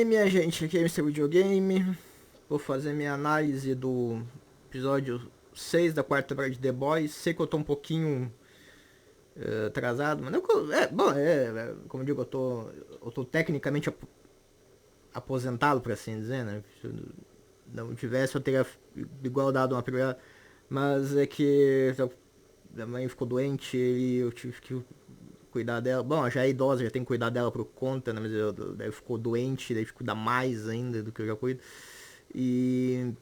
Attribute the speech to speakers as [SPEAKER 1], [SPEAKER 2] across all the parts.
[SPEAKER 1] aí, minha gente, aqui é Mr. Videogame. Vou fazer minha análise do episódio 6 da quarta temporada de The Boys. Sei que eu tô um pouquinho atrasado, mas não, como eu digo, eu tô tecnicamente aposentado, por assim dizer, né? Se eu não tivesse, eu teria igual dado uma primeira. Mas é que minha mãe ficou doente e eu tive que cuidar dela. Bom, ela já é idosa, já tem que cuidar dela por conta, né? Mas daí ficou doente, daí tive que cuidar mais ainda do que eu já cuido. E.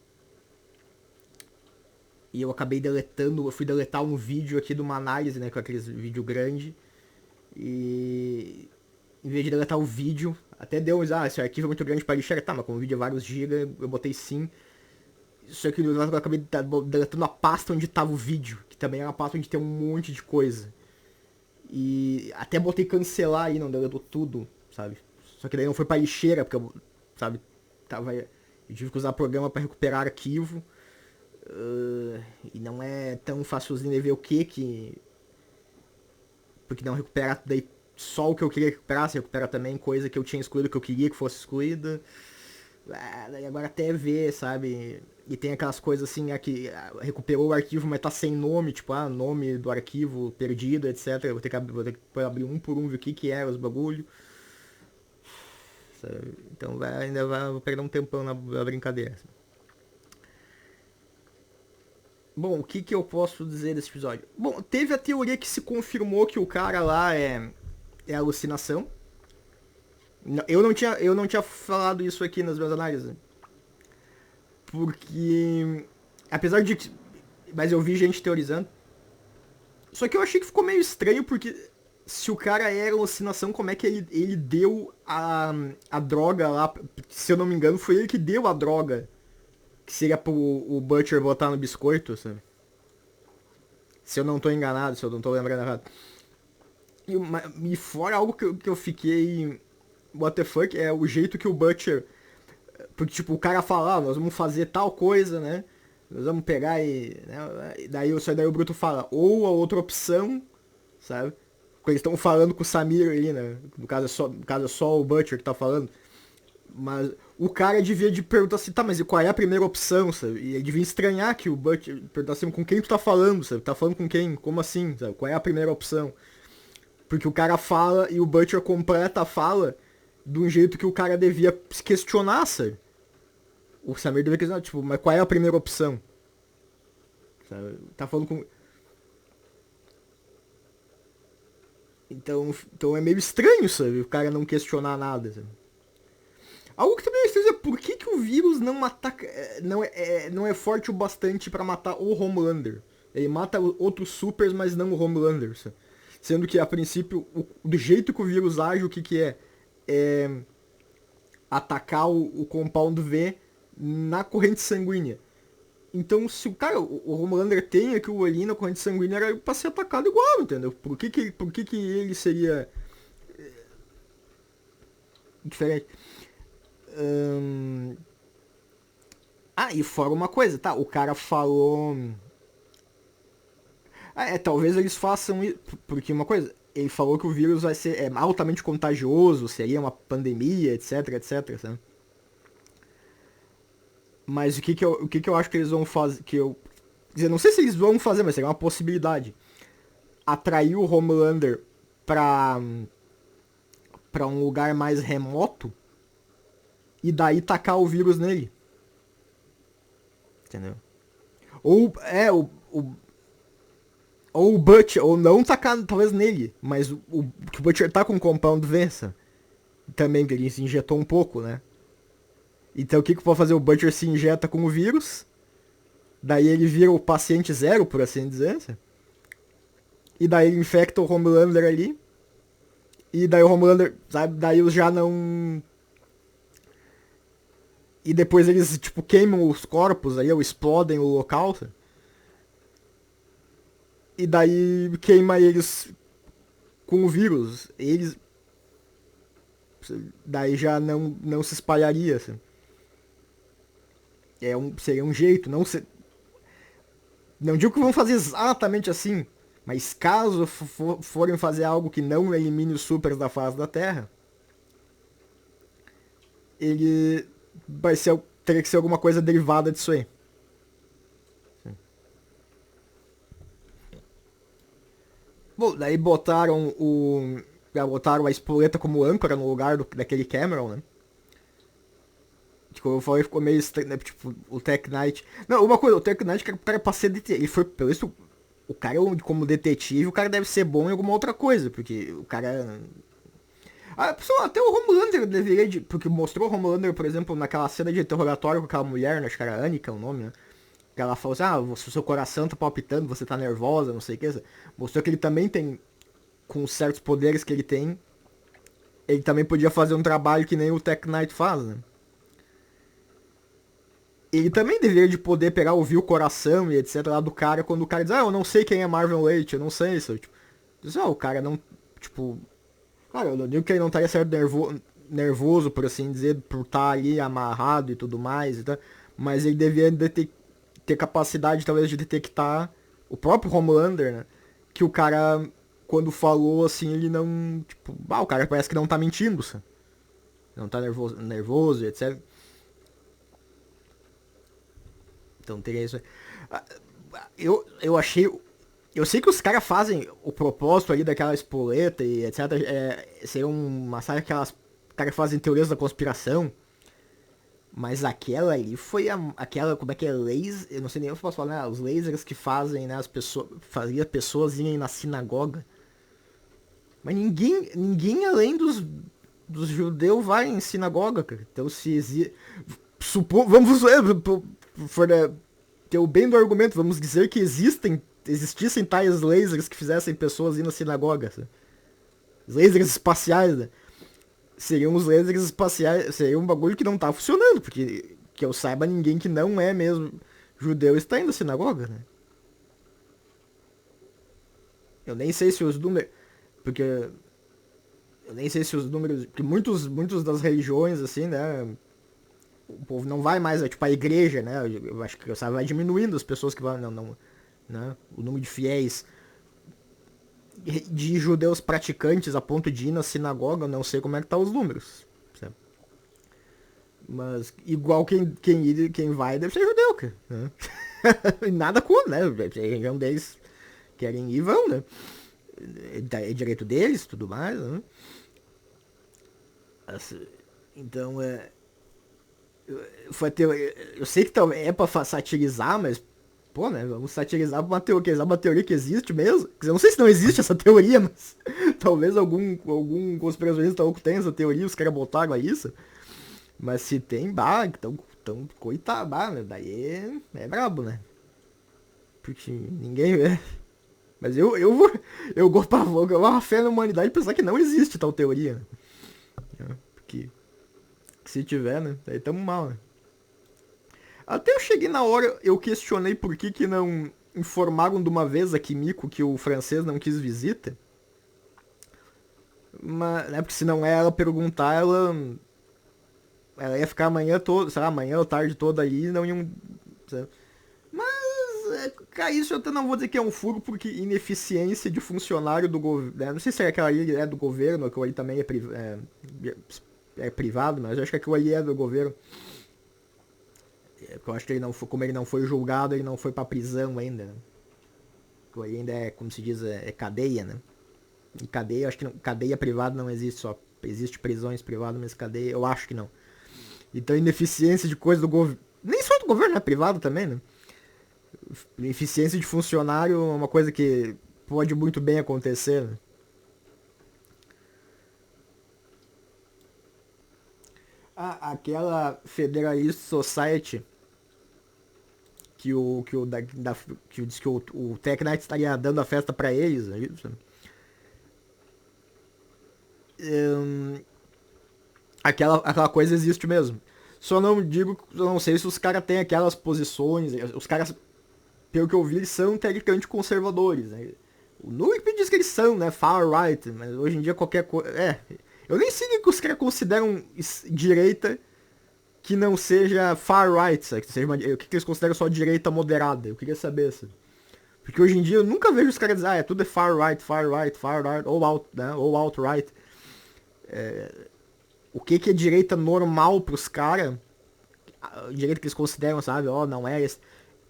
[SPEAKER 1] E eu acabei deletando, eu fui deletar um vídeo aqui de uma análise, né? Com aqueles vídeo grande. E. Em vez de deletar o vídeo, até deu, esse arquivo é muito grande para lixar, tá, mas como o vídeo é vários GB, eu botei sim. Só que eu acabei deletando a pasta onde tava o vídeo, que também é uma pasta onde tem um monte de coisa. E até botei cancelar aí, não deletou tudo, sabe? Só que daí não foi pra lixeira, porque eu, sabe, eu tive que usar programa pra recuperar arquivo. E não é tão facilzinho de ver o que. Porque não recuperar daí só o que eu queria recuperar, se recupera também coisa que eu tinha excluído que eu queria que fosse excluída. Daí agora até ver, sabe? E tem aquelas coisas assim, que recuperou o arquivo, mas tá sem nome, tipo, nome do arquivo perdido, etc. Vou ter que abrir um por um, ver o que era os bagulho. Sabe? Então vou perder um tempão na brincadeira. Bom, o que eu posso dizer desse episódio? Bom, teve a teoria que se confirmou que o cara lá é alucinação. Eu não tinha falado isso aqui nas minhas análises. Porque, apesar de... Mas eu vi gente teorizando. Só que eu achei que ficou meio estranho, porque se o cara era alucinação, como é que ele deu a droga lá? Se eu não me engano, foi ele que deu a droga. Que seria pro o Butcher botar no biscoito, sabe? Se eu não tô enganado, se eu não tô lembrando errado. E fora algo que eu fiquei... What the fuck, é o jeito que o Butcher... Porque, tipo, o cara fala, nós vamos fazer tal coisa, né? Nós vamos pegar e... Né? Daí o Bruto fala, ou a outra opção, sabe? Porque eles estão falando com o Samir ali, né? No caso é só o Butcher que tá falando. Mas o cara devia de perguntar assim, tá, mas qual é a primeira opção, sabe? E ele devia estranhar que o Butcher perguntar assim, com quem tu tá falando, sabe? Tá falando com quem? Como assim, sabe? Qual é a primeira opção? Porque o cara fala e o Butcher completa a fala de um jeito que o cara devia se questionar, sabe? O Samir devia questionar, tipo, mas qual é a primeira opção? Sabe? Tá falando com... Então é meio estranho, sabe? O cara não questionar nada, sabe? Algo que também é estranho é por que o vírus não ataca... Não é forte o bastante pra matar o Homelander. Ele mata outros supers, mas não o Homelander, sabe? Sendo que, a princípio, do jeito que o vírus age, o que é? É atacar o Compound V na corrente sanguínea. Então, se o cara, o Homelander tem aquilo ali na corrente sanguínea, era pra ser atacado igual, entendeu? Por que ele seria diferente? E fora uma coisa, tá? O cara falou... talvez eles façam isso, porque uma coisa... Ele falou que o vírus vai ser altamente contagioso, seria uma pandemia, etc, etc, sabe? Mas o que eu acho que eles vão fazer, que eu... Quer dizer, não sei se eles vão fazer, mas seria uma possibilidade. Atrair o Homelander pra um lugar mais remoto e daí tacar o vírus nele. Entendeu? Ou o Butcher, ou não tacar talvez nele, mas que o Butcher tá com o Compound Vença. Também, que ele se injetou um pouco, né? Então o que pode fazer? O Butcher se injeta com o vírus, daí ele vira o paciente zero, por assim dizer. E daí ele infecta o Homelander ali. E daí o Homelander, sabe, daí eles já não... E depois eles, tipo, queimam os corpos aí, ou explodem o local, sabe? E daí queima eles com o vírus. Eles... Daí já não se espalharia, assim. Seria um jeito, não digo que vão fazer exatamente assim, mas caso forem fazer algo que não elimine os supers da face da Terra, ele vai ser, teria que ser alguma coisa derivada disso aí. Bom, daí botaram a espoleta como âncora no lugar daquele Cameron, né? Tipo, eu falei, ficou meio estranho, né? Tipo, o Tech Knight. Não, uma coisa, o Tech Knight, o cara pra ser detetive. Ele foi, pelo isso, o cara, como detetive, o cara deve ser bom em alguma outra coisa, porque o cara. Ah, pessoal, até o Homelander deveria de. Porque mostrou o Homelander, por exemplo, naquela cena de interrogatório com aquela mulher, né? Acho que era Annika o nome, né? Que ela falou assim, o seu coração tá palpitando, você tá nervosa, não sei o que. Mostrou que ele também tem, com certos poderes que ele tem, ele também podia fazer um trabalho que nem o Tech Knight faz, né? Ele também deveria de poder pegar, ouvir o coração e etc lá do cara, quando o cara diz, eu não sei quem é Marvin Leite, eu não sei isso. Tipo, diz, o cara não, tipo... Claro, eu não digo que ele não estaria certo nervoso, por assim dizer, por estar ali amarrado e tudo mais e tal, mas ele devia ter capacidade, talvez, de detectar o próprio Homelander, né? Que o cara, quando falou, assim, ele não... Tipo, o cara parece que não tá mentindo, sabe? Não tá nervoso e etc. Então teria isso aí. Eu achei. Eu sei que os caras fazem o propósito ali daquela espoleta e etc. Ser uma sabe aquelas caras fazem teorias da conspiração. Mas aquela ali foi aquela, como é que é, laser, eu não sei nem se eu posso falar, né? Os lasers que fazem, né, as pessoas, fazia pessoas irem na sinagoga. Mas ninguém além dos judeus vai em sinagoga, cara. Então se existe, vamos for ter o bem do argumento, vamos dizer que existissem tais lasers que fizessem pessoas ir na sinagoga. Sabe? Lasers espaciais, né? Seriam os lasers espaciais, seria um bagulho que não tá funcionando, porque que eu saiba, ninguém que não é mesmo judeu está indo à sinagoga, né? Eu nem sei se os números, porque eu nem sei se os números, porque muitos das religiões assim, né, o povo não vai mais, tipo a igreja, né? Eu acho que sabe, vai diminuindo as pessoas que vão, não, né? O número de fiéis de judeus praticantes a ponto de ir na sinagoga, eu não sei como é que tá os números. Sabe? Mas igual quem vai deve ser judeu, cara. Né? E nada contra, né? A região deles querem ir, vão, né? É direito deles, tudo mais, né? Assim, então eu sei que é pra satirizar, mas pô, né? Vamos satirizar uma teoria que existe mesmo. Eu não sei se não existe essa teoria, mas talvez algum conspiracionista louco tenha essa teoria, os caras botaram a isso. Mas se tem, então coitado, né? Daí é brabo, né? Porque ninguém vê. Mas eu gosto de uma fé na humanidade e pensar que não existe tal teoria, né? Porque se tiver, né? Daí tamo mal, né? Até eu cheguei na hora, eu questionei por que não informaram de uma vez a Kimiko que o francês não quis visita. Mas, né, porque se não é ela perguntar, ela ia ficar amanhã toda, sei lá, amanhã ou tarde toda aí e não iam. Sabe? Mas, cara, isso eu até não vou dizer que é um furo, porque ineficiência de funcionário do governo. Né? Não sei se aquela ali é do governo, aquilo ali também é privado, mas eu acho que aquilo ali é do governo. Eu acho que ele não foi, como ele não foi julgado, ele não foi pra prisão ainda. Né? Aquilo ali ainda é, como se diz, é cadeia, né? E cadeia, acho que não, cadeia privada não existe só. Existe prisões privadas, mas cadeia, eu acho que não. Então ineficiência de coisa do governo. Nem só do governo, é privado também, né? Ineficiência de funcionário é uma coisa que pode muito bem acontecer. Né? Aquela Federalist Society que diz que o Tech Knight estaria dando a festa pra eles, é isso? Aquela coisa existe mesmo. Só não digo, eu não sei se os caras têm aquelas posições. Os caras, pelo que eu vi, eles são tecnicamente conservadores. Né? O Nuke diz que eles são, né? Far right, mas hoje em dia qualquer coisa. Eu nem sei o que os caras consideram direita que não seja far right, sabe? Que seja o que eles consideram só direita moderada. Eu queria saber, sabe? Porque hoje em dia eu nunca vejo os caras dizer, tudo é far right, far right, far right, ou out, né? Ou alt right. o que é direita normal pros caras, direita que eles consideram, sabe? Ó, não é esse.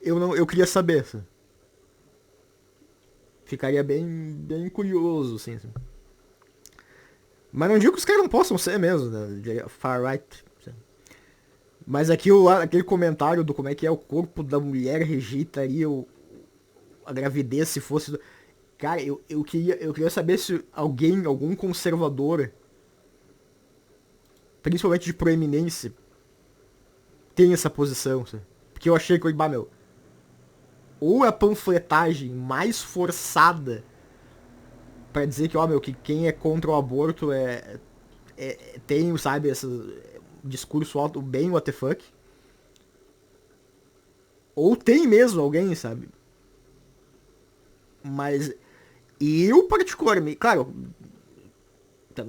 [SPEAKER 1] Eu queria saber, sabe? Ficaria bem curioso, assim, assim. Mas não digo que os caras não possam ser mesmo, né? Far right. Mas aqui aquele comentário do como é que é o corpo da mulher rejeitaria a gravidez se fosse. Cara, eu queria saber se algum conservador, principalmente de proeminência, tem essa posição, sabe? Porque eu achei que, bah, meu, ou a panfletagem mais forçada pra dizer que, ó, meu, que quem é contra o aborto tem, sabe, esse discurso bem what the fuck. Ou tem mesmo alguém, sabe? Mas eu particularmente, claro,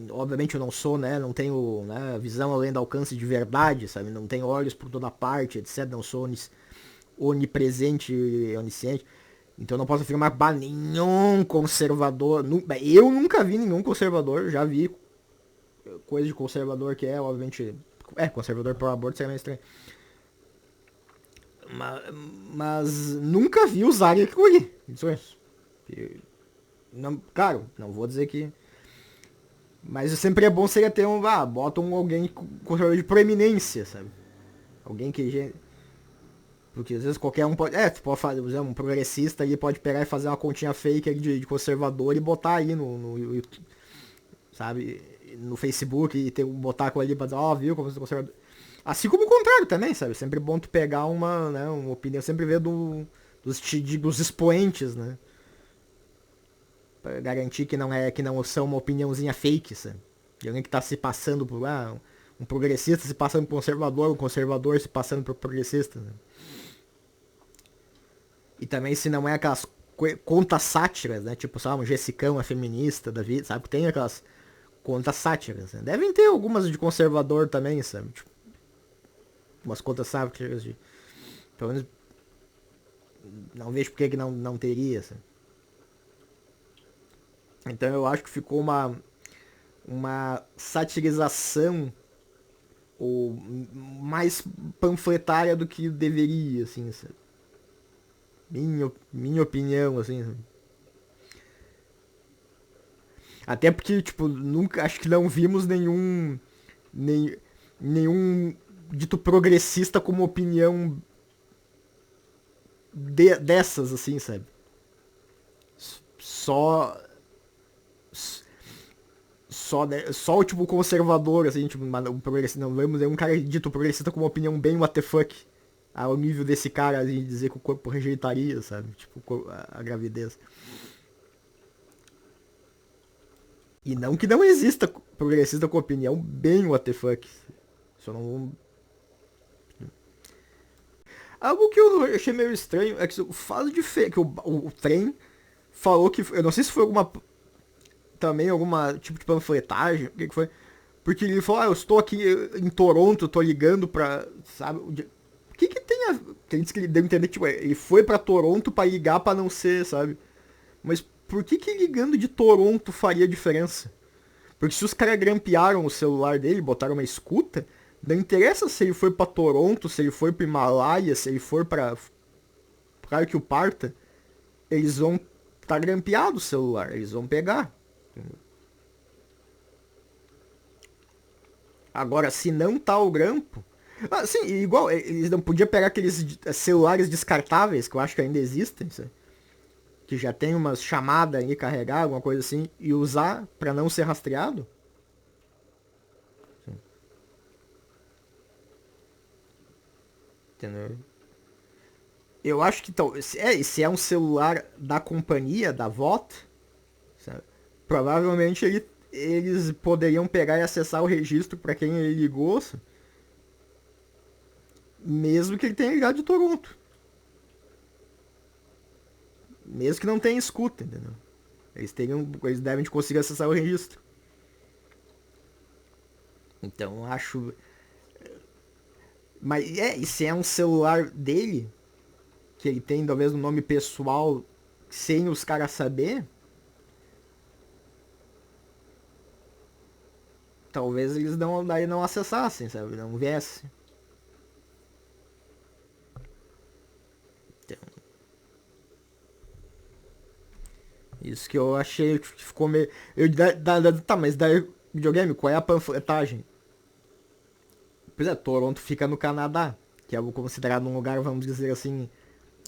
[SPEAKER 1] obviamente eu não sou, né, não tenho, né, visão além do alcance de verdade, sabe? Não tenho olhos por toda parte, etc. Não sou onipresente e onisciente. Então não posso afirmar bah, nenhum conservador. Eu nunca vi nenhum conservador, já vi coisa de conservador que é, obviamente. Conservador pro aborto seria meio estranho. Mas, mas nunca vi usarem aquilo ali. Isso é. Não, claro, não vou dizer que. Mas sempre é bom seria ter um. Ah, bota alguém conservador de proeminência, sabe? Alguém que. Porque às vezes qualquer um pode. Tu pode fazer, um progressista ali pode pegar e fazer uma continha fake ali de conservador e botar aí no YouTube, sabe? No Facebook e botar aquilo ali pra dizer, ó, viu como você é conservador. Assim como o contrário também, sabe? Sempre bom tu pegar uma opinião, sempre ver dos expoentes, né? Pra garantir que não são uma opiniãozinha fake, sabe? De alguém que tá se passando por lá, um progressista se passando por um conservador se passando por progressista, né? E também se não é aquelas contas sátiras, né? Tipo, sabe, um Jessicão, a feminista da vida, sabe? Tem aquelas contas sátiras, né? Devem ter algumas de conservador também, sabe? Tipo, umas contas sátiras de... Pelo menos não vejo porque que não teria, sabe? Então eu acho que ficou uma satirização ou mais panfletária do que deveria, assim, sabe? Minha opinião, assim, sabe? Até porque, tipo, nunca, acho que não vimos nem, nenhum dito progressista com uma opinião dessas, assim, sabe? Só só o tipo conservador, assim, tipo, um progressista, não vemos um cara dito progressista com uma opinião bem what the fuck, ao nível desse cara, assim, dizer que o corpo rejeitaria, sabe? Tipo, a gravidez. E não que não exista progressista com opinião bem what the fuck. Só não. Algo que eu achei meio estranho é que o fato de que o trem falou que. Eu não sei se foi também alguma tipo de panfletagem, o que foi? Porque ele falou, eu estou aqui em Toronto, tô ligando pra. Sabe? O que tem a. Que ele disse que ele deu entender, tipo, ele foi pra Toronto pra ligar pra não ser, sabe? Mas por que ligando de Toronto faria diferença? Porque se os caras grampearam o celular dele, botaram uma escuta, não interessa se ele foi pra Toronto, se ele foi pro Himalaia, se ele for pra. Claro que o parta, eles vão tá grampeado o celular, eles vão pegar. Agora, se não tá o grampo. Ah, sim, igual, eles não podiam pegar aqueles celulares descartáveis, que eu acho que ainda existem, sabe? Que já tem umas chamadas aí carregar, alguma coisa assim, e usar pra não ser rastreado? Sim. Entendeu? Eu acho que se é um celular da companhia, da VOT, sabe? Provavelmente eles poderiam pegar e acessar o registro para quem ele ligou, sabe? Mesmo que ele tenha ligado de Toronto. Mesmo que não tenha escuta, entendeu? Eles devem conseguir acessar o registro. Então acho. Mas e se é um celular dele, que ele tem talvez um nome pessoal, sem os caras saber, talvez eles daí não acessassem, sabe? Não viessem. Então, isso que eu achei que ficou meio. Tá, mas daí videogame, qual é a panfletagem? Pois é, Toronto fica no Canadá, que é considerado um lugar, vamos dizer assim,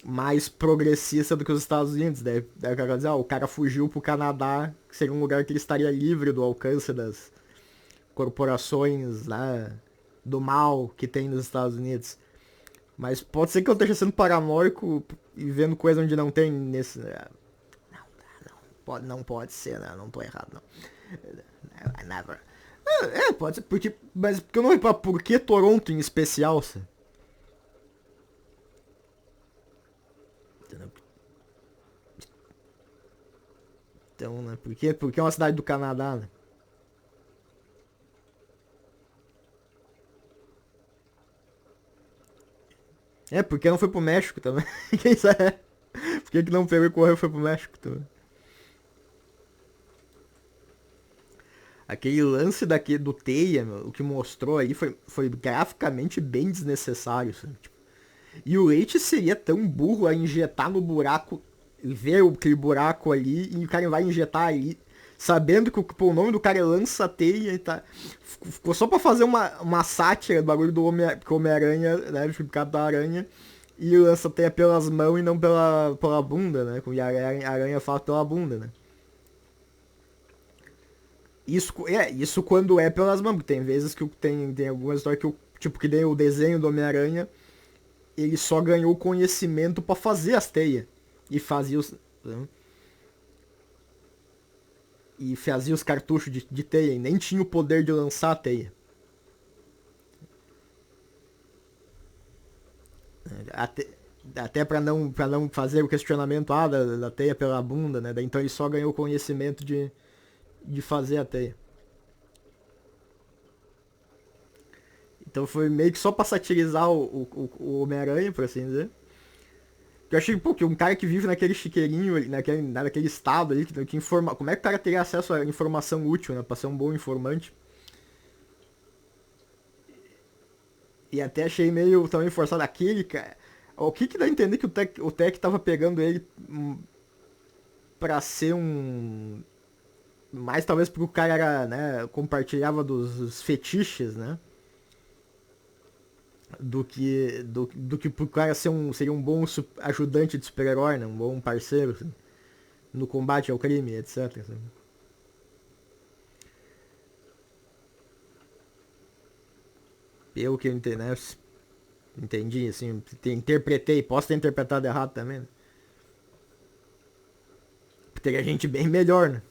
[SPEAKER 1] mais progressista do que os Estados Unidos. Daí o cara dizer, o cara fugiu pro Canadá, que seria um lugar que ele estaria livre do alcance das corporações, né, do mal que tem nos Estados Unidos. Mas pode ser que eu esteja sendo paranoico e vendo coisa onde não tem nesse. Não pode ser, né? Não tô errado, não. Never. Pode ser, porque. Mas porque eu não reparo por que Toronto em especial, sabe? Então, né? Porque é uma cidade do Canadá, né? Porque não foi pro México também. Quem sabe? Por que não pegou e correu e foi pro México também? Aquele lance do Teia, meu, o que mostrou aí foi graficamente bem desnecessário, sabe? Tipo, e o Leite seria tão burro a injetar no buraco, ver aquele buraco ali, e o cara vai injetar ali, sabendo que o nome do cara é Lança-Teia e tá. Ficou só pra fazer uma sátira do bagulho do Homem-Aranha, né? Do Capitão da Aranha, e Lança-Teia pelas mãos e não pela bunda, né? E a aranha fala pela bunda, né? Isso quando é pelas mãos, porque tem vezes que tem algumas histórias que tipo, que nem o desenho do Homem-Aranha, ele só ganhou conhecimento pra fazer as teias. E fazia os. Né? E fazia os cartuchos de teia, e nem tinha o poder de lançar a teia. Até, até pra não fazer o questionamento da teia pela bunda, né? Então ele só ganhou conhecimento de fazer a teia. Então foi meio que só pra satirizar o Homem-Aranha, por assim dizer. Eu achei, pô, que um cara que vive naquele chiqueirinho, naquele estado ali, que informa. Como é que o cara teria acesso a informação útil, né? Pra ser um bom informante. E até achei meio também forçado aquele, cara. O que dá a entender que o Tech tava pegando ele pra ser um. Mais talvez porque o cara era, né, compartilhava dos fetiches, né? Do que pro cara seria um bom ajudante de super-herói, né? Um bom parceiro, assim, no combate ao crime, etc. Assim. Eu que entendi, né? Entendi, assim, interpretei, posso ter interpretado errado também, né? Teria gente bem melhor, né?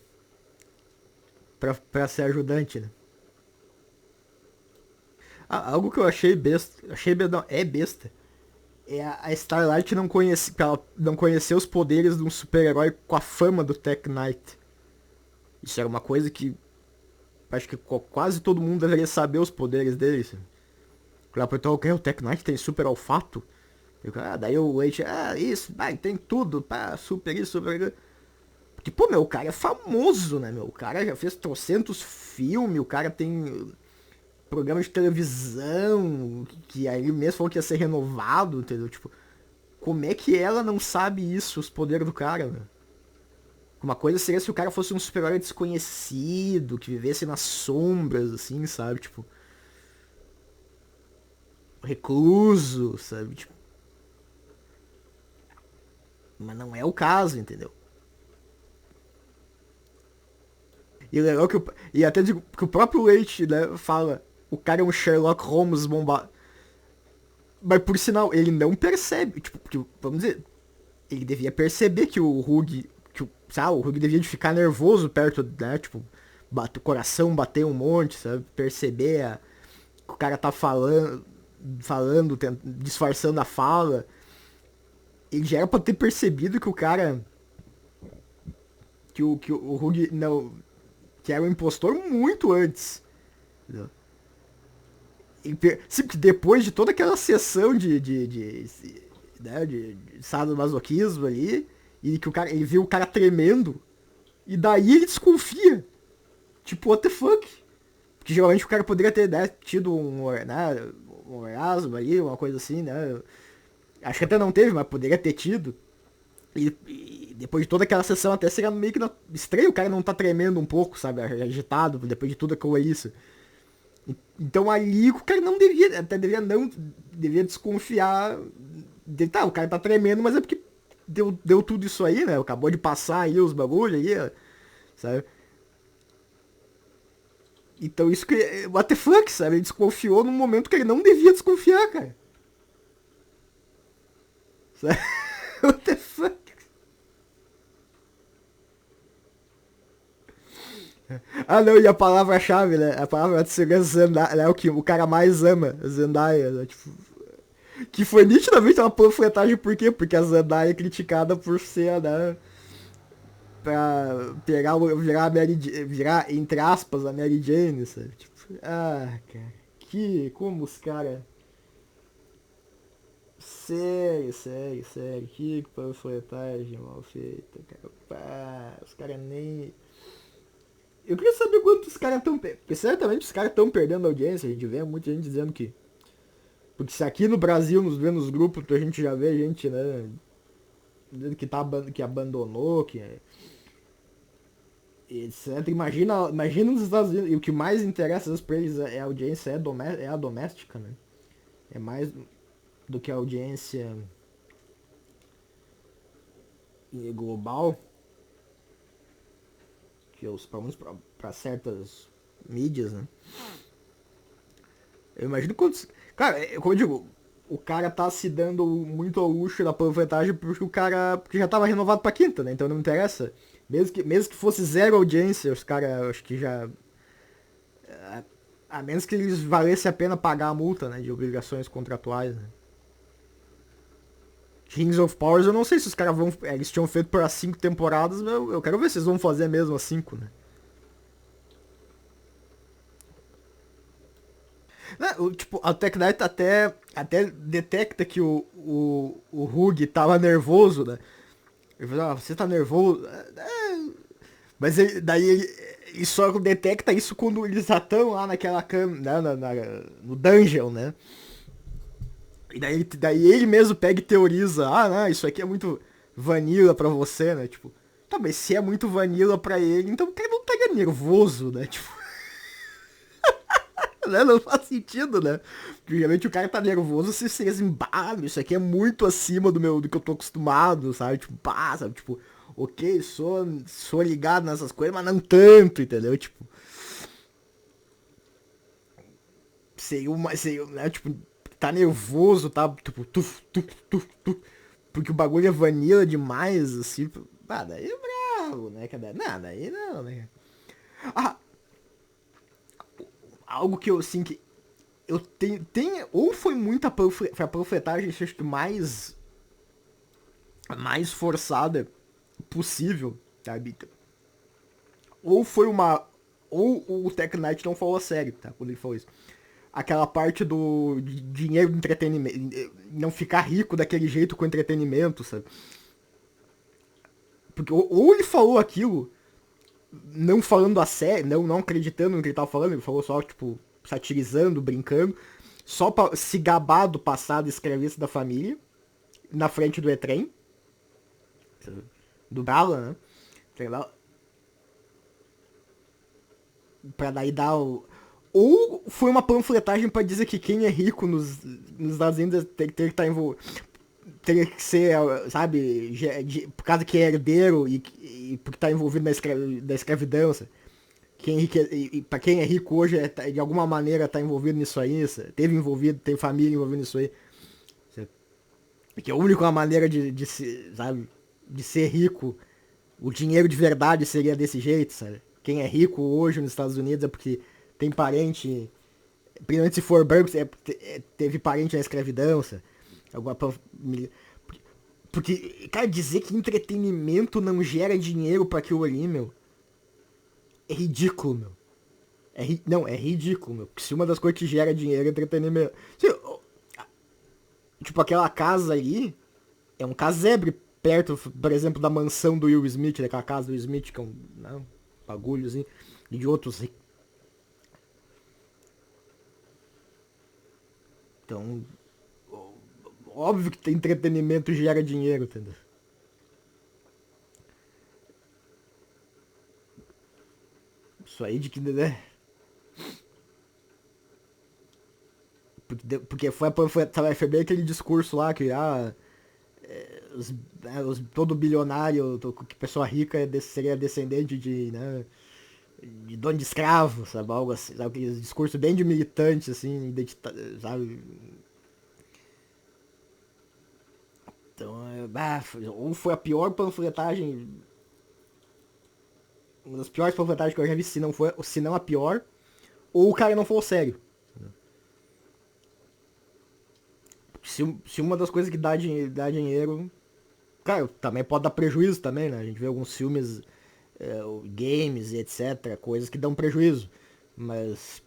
[SPEAKER 1] Pra ser ajudante, né? Algo que eu achei besta, não, é besta, é a Starlight não conhecer os poderes de um super-herói com a fama do Tech Knight. Isso era uma coisa que acho que quase todo mundo deveria saber os poderes dele. Assim. Claro, então o Tech Knight tem super olfato. Daí o Leite, isso, tem tudo, super isso, super aquilo. Porque, pô, meu, o cara é famoso, né, meu? O cara já fez trocentos filmes, o cara tem programa de televisão, que aí ele mesmo falou que ia ser renovado, entendeu? Tipo, como é que ela não sabe isso, os poderes do cara, né? Uma coisa seria se o cara fosse um super-herói desconhecido, que vivesse nas sombras, assim, sabe? Tipo, recluso, sabe? Tipo, mas não é o caso, entendeu? E legal e até digo que o próprio Leite, né, fala, o cara é um Sherlock Holmes bombado. Mas por sinal, ele não percebe, tipo, porque, vamos dizer, ele devia perceber que o Hug, o Hug devia de ficar nervoso perto, né, tipo, o coração bater um monte, sabe, perceber que o cara tá falando, disfarçando a fala. Ele já era pra ter percebido que o cara, que o Hug não, que era um impostor muito antes. Entendeu? Sim, porque depois de toda aquela sessão de sadomasoquismo ali, e que ele viu o cara tremendo, e daí ele desconfia. Tipo, what the fuck? Porque geralmente o cara poderia ter, né, tido né, um orgasmo ali, uma coisa assim, né? Acho que até não teve, mas poderia ter tido. E depois de toda aquela sessão até seria meio que estranho o cara não tá tremendo um pouco, sabe? Agitado, depois de tudo aquilo isso. Então ali o cara não devia, até devia desconfiar. Tá, o cara tá tremendo, mas é porque deu tudo isso aí, né? Acabou de passar aí os bagulhos aí, sabe? Então isso que. What the fuck, sabe? Ele desconfiou num momento que ele não devia desconfiar, cara. Sabe? What the fuck? Ah não, e a palavra-chave, né? A palavra de segurança Zendaya, é o que o cara mais ama, Zendaya, né? Tipo, que foi nitidamente uma panfletagem, por quê? Porque a Zendaya é criticada por ser, né? Pra virar a virar, entre aspas, a Mary Jane, sabe? Tipo, cara, como os caras. Sério, que panfletagem mal feita, cara. Pá, os caras nem. Eu queria saber quantos caras estão. Porque certamente os caras estão perdendo audiência. A gente vê muita gente dizendo que. Porque se aqui no Brasil, nos vê nos grupos, a gente já vê gente, né? Dizendo que abandonou, que. Etc. Imagina nos Estados Unidos. E o que mais interessa pra eles é a audiência, é a doméstica, né? É mais do que a audiência global. Que pelo menos pra certas mídias, né? Eu imagino quantos. Cara, como eu digo, o cara tá se dando muito ao luxo da panfletagem porque o cara. Porque já tava renovado pra quinta, né? Então não interessa. Mesmo que fosse zero audiência, os caras acho que já. A menos que eles valesse a pena pagar a multa, né? De obrigações contratuais, né? Kings of Powers, eu não sei se os caras vão. Eles tinham feito por as 5 temporadas, mas eu quero ver se eles vão fazer mesmo as 5, né? Tipo, a Tech Knight até detecta que o Hug tava nervoso, né? Ele fala, você tá nervoso? Mas daí ele só detecta isso quando eles já estão lá naquela cama, né, no dungeon, né? E daí ele mesmo pega e teoriza, não, isso aqui é muito vanilla pra você, né? Tipo, tá, mas se é muito vanilla pra ele, então o cara não tá nervoso, né? Tipo, né? Não faz sentido, né? Porque geralmente o cara tá nervoso se seria assim, isso aqui é muito acima do que eu tô acostumado, sabe? Tipo, sabe? Tipo, ok, sou ligado nessas coisas, mas não tanto, entendeu? Tipo, seria, né? Tipo, tá nervoso, tá? Tipo, porque o bagulho é vanilla demais, assim. Daí é bravo, né? Nada, aí não, né? Ah, algo que eu, assim, que eu tenho ou foi muita foi a panfletagem, acho que mais forçada possível, sabe? Ou foi uma. Ou o Tech Knight não falou a sério, tá? Quando ele falou isso. Aquela parte do dinheiro do entretenimento. Não ficar rico daquele jeito com entretenimento, sabe? Porque ou ele falou aquilo, não falando a sério, não acreditando no que ele tava falando, ele falou só, tipo, satirizando, brincando, só pra se gabar do passado escravista da família, na frente do E-Trem, do Bala, né? Sei lá, pra daí dar o. Ou foi uma panfletagem pra dizer que quem é rico nos Estados Unidos tem que estar envolvido. Teria que ser, sabe, por causa que é herdeiro e porque tá envolvido na escravidão, sabe? Pra quem é rico hoje, de alguma maneira tá envolvido nisso aí, sabe? Tem família envolvida nisso aí. Sabe? Que a única maneira sabe, de ser rico, o dinheiro de verdade seria desse jeito, sabe? Quem é rico hoje nos Estados Unidos é porque tem parente, principalmente se for branco, teve parente na escravidão, sabe? Alguma porque, cara, dizer que entretenimento não gera dinheiro pra aquilo ali, meu, é ridículo, meu. Não, é ridículo, meu. Porque se uma das coisas que gera dinheiro é entretenimento. Tipo, aquela casa ali é um casebre perto, por exemplo, da mansão do Will Smith, daquela casa do Will Smith, que é um bagulho assim, e de outros. Então, óbvio que entretenimento gera dinheiro, entendeu? Isso aí de que, né? Porque foi bem aquele discurso lá que, todo bilionário, que pessoa rica seria descendente de dono de escravo, sabe? Algo assim, sabe? Aquele discurso bem de militante, assim, sabe? Então, ou foi a pior panfletagem, uma das piores panfletagens que eu já vi, se não a pior, ou o cara não falou sério. Se uma das coisas que dá dinheiro, cara, também pode dar prejuízo também, né? A gente vê alguns filmes, games e etc, coisas que dão prejuízo. Mas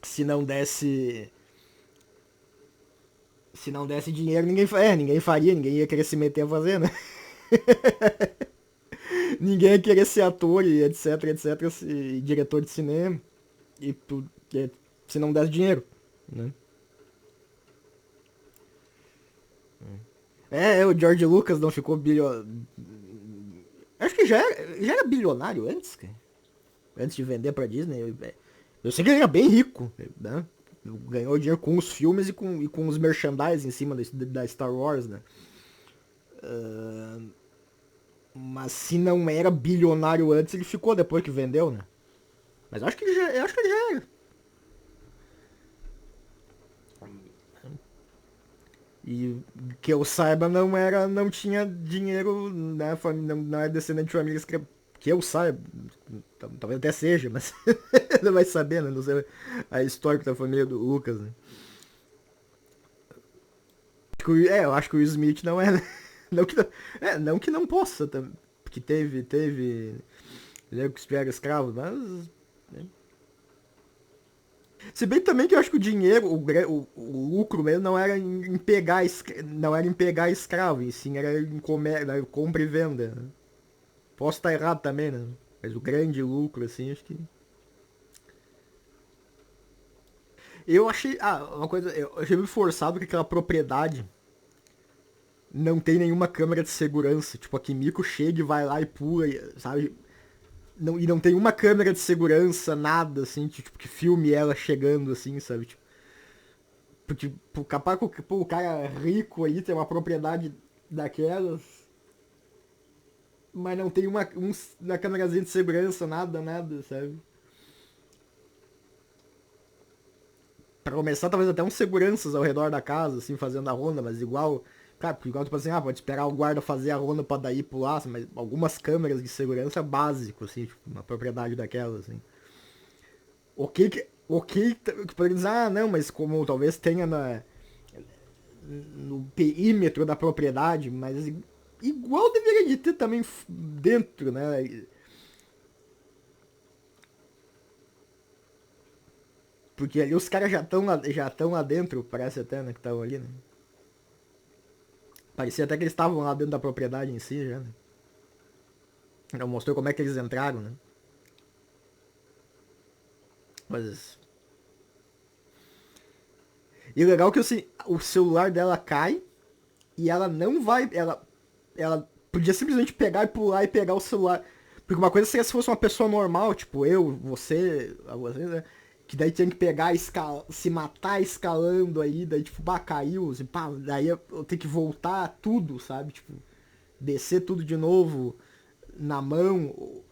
[SPEAKER 1] se não desse se não desse dinheiro, ninguém faria, ninguém ia querer se meter a fazer, né? Ninguém ia querer ser ator e etc, etc, e diretor de cinema e se não desse dinheiro, né? O George Lucas não ficou bilionário. Acho que já era bilionário antes, cara. Antes de vender pra Disney. Eu sei que ele era bem rico, né? Ganhou dinheiro com os filmes e com os merchandise em cima da Star Wars, né? Mas se não era bilionário antes, ele ficou depois que vendeu, né? Mas eu acho que ele já era. E que eu saiba, não tinha dinheiro, né? Não era descendente de famílias que eu saiba. Talvez até seja, mas não vai saber, né? Não sei a história da família do Lucas, né? Eu acho que o Will Smith não é. Não que não que não possa, porque teve né, que espiar escravos, mas. Né? Se bem também que eu acho que o dinheiro, o lucro mesmo não era em pegar não era em pegar escravo, e sim era em compra e venda. Né? Posso estar errado também, né? Mas o grande lucro, assim, acho que. Eu achei. Uma coisa. Eu achei meio forçado que aquela propriedade não tem nenhuma câmera de segurança. Tipo, a Kimiko chega e vai lá e pula, sabe? E não tem uma câmera de segurança, nada, assim, tipo, que filme ela chegando, assim, sabe? Tipo, capaz que o cara rico aí tem uma propriedade daquelas, mas não tem uma câmerazinha de segurança, nada, sabe? Pra começar, talvez até uns seguranças ao redor da casa, assim, fazendo a ronda, mas igual. Cara, porque igual, tipo assim, pode esperar o guarda fazer a ronda pra daí pular, assim, mas algumas câmeras de segurança básico, assim, tipo, uma propriedade daquela, assim. Que poderia dizer, não, mas como talvez tenha no perímetro da propriedade, mas igual deveria de ter também dentro, né? Porque ali os caras já estão lá dentro, parece até, né, que estavam ali, né? Parecia até que eles estavam lá dentro da propriedade em si já, né? Não mostrou como é que eles entraram, né? Mas. E o legal é que o celular dela cai e ela não vai. Ela podia simplesmente pegar e pular e pegar o celular. Porque uma coisa seria se fosse uma pessoa normal, tipo eu, você, né? Que daí tinha que pegar, se matar escalando aí, daí tipo, caiu, assim, pá, daí eu tenho que voltar tudo, sabe? Tipo, descer tudo de novo na mão,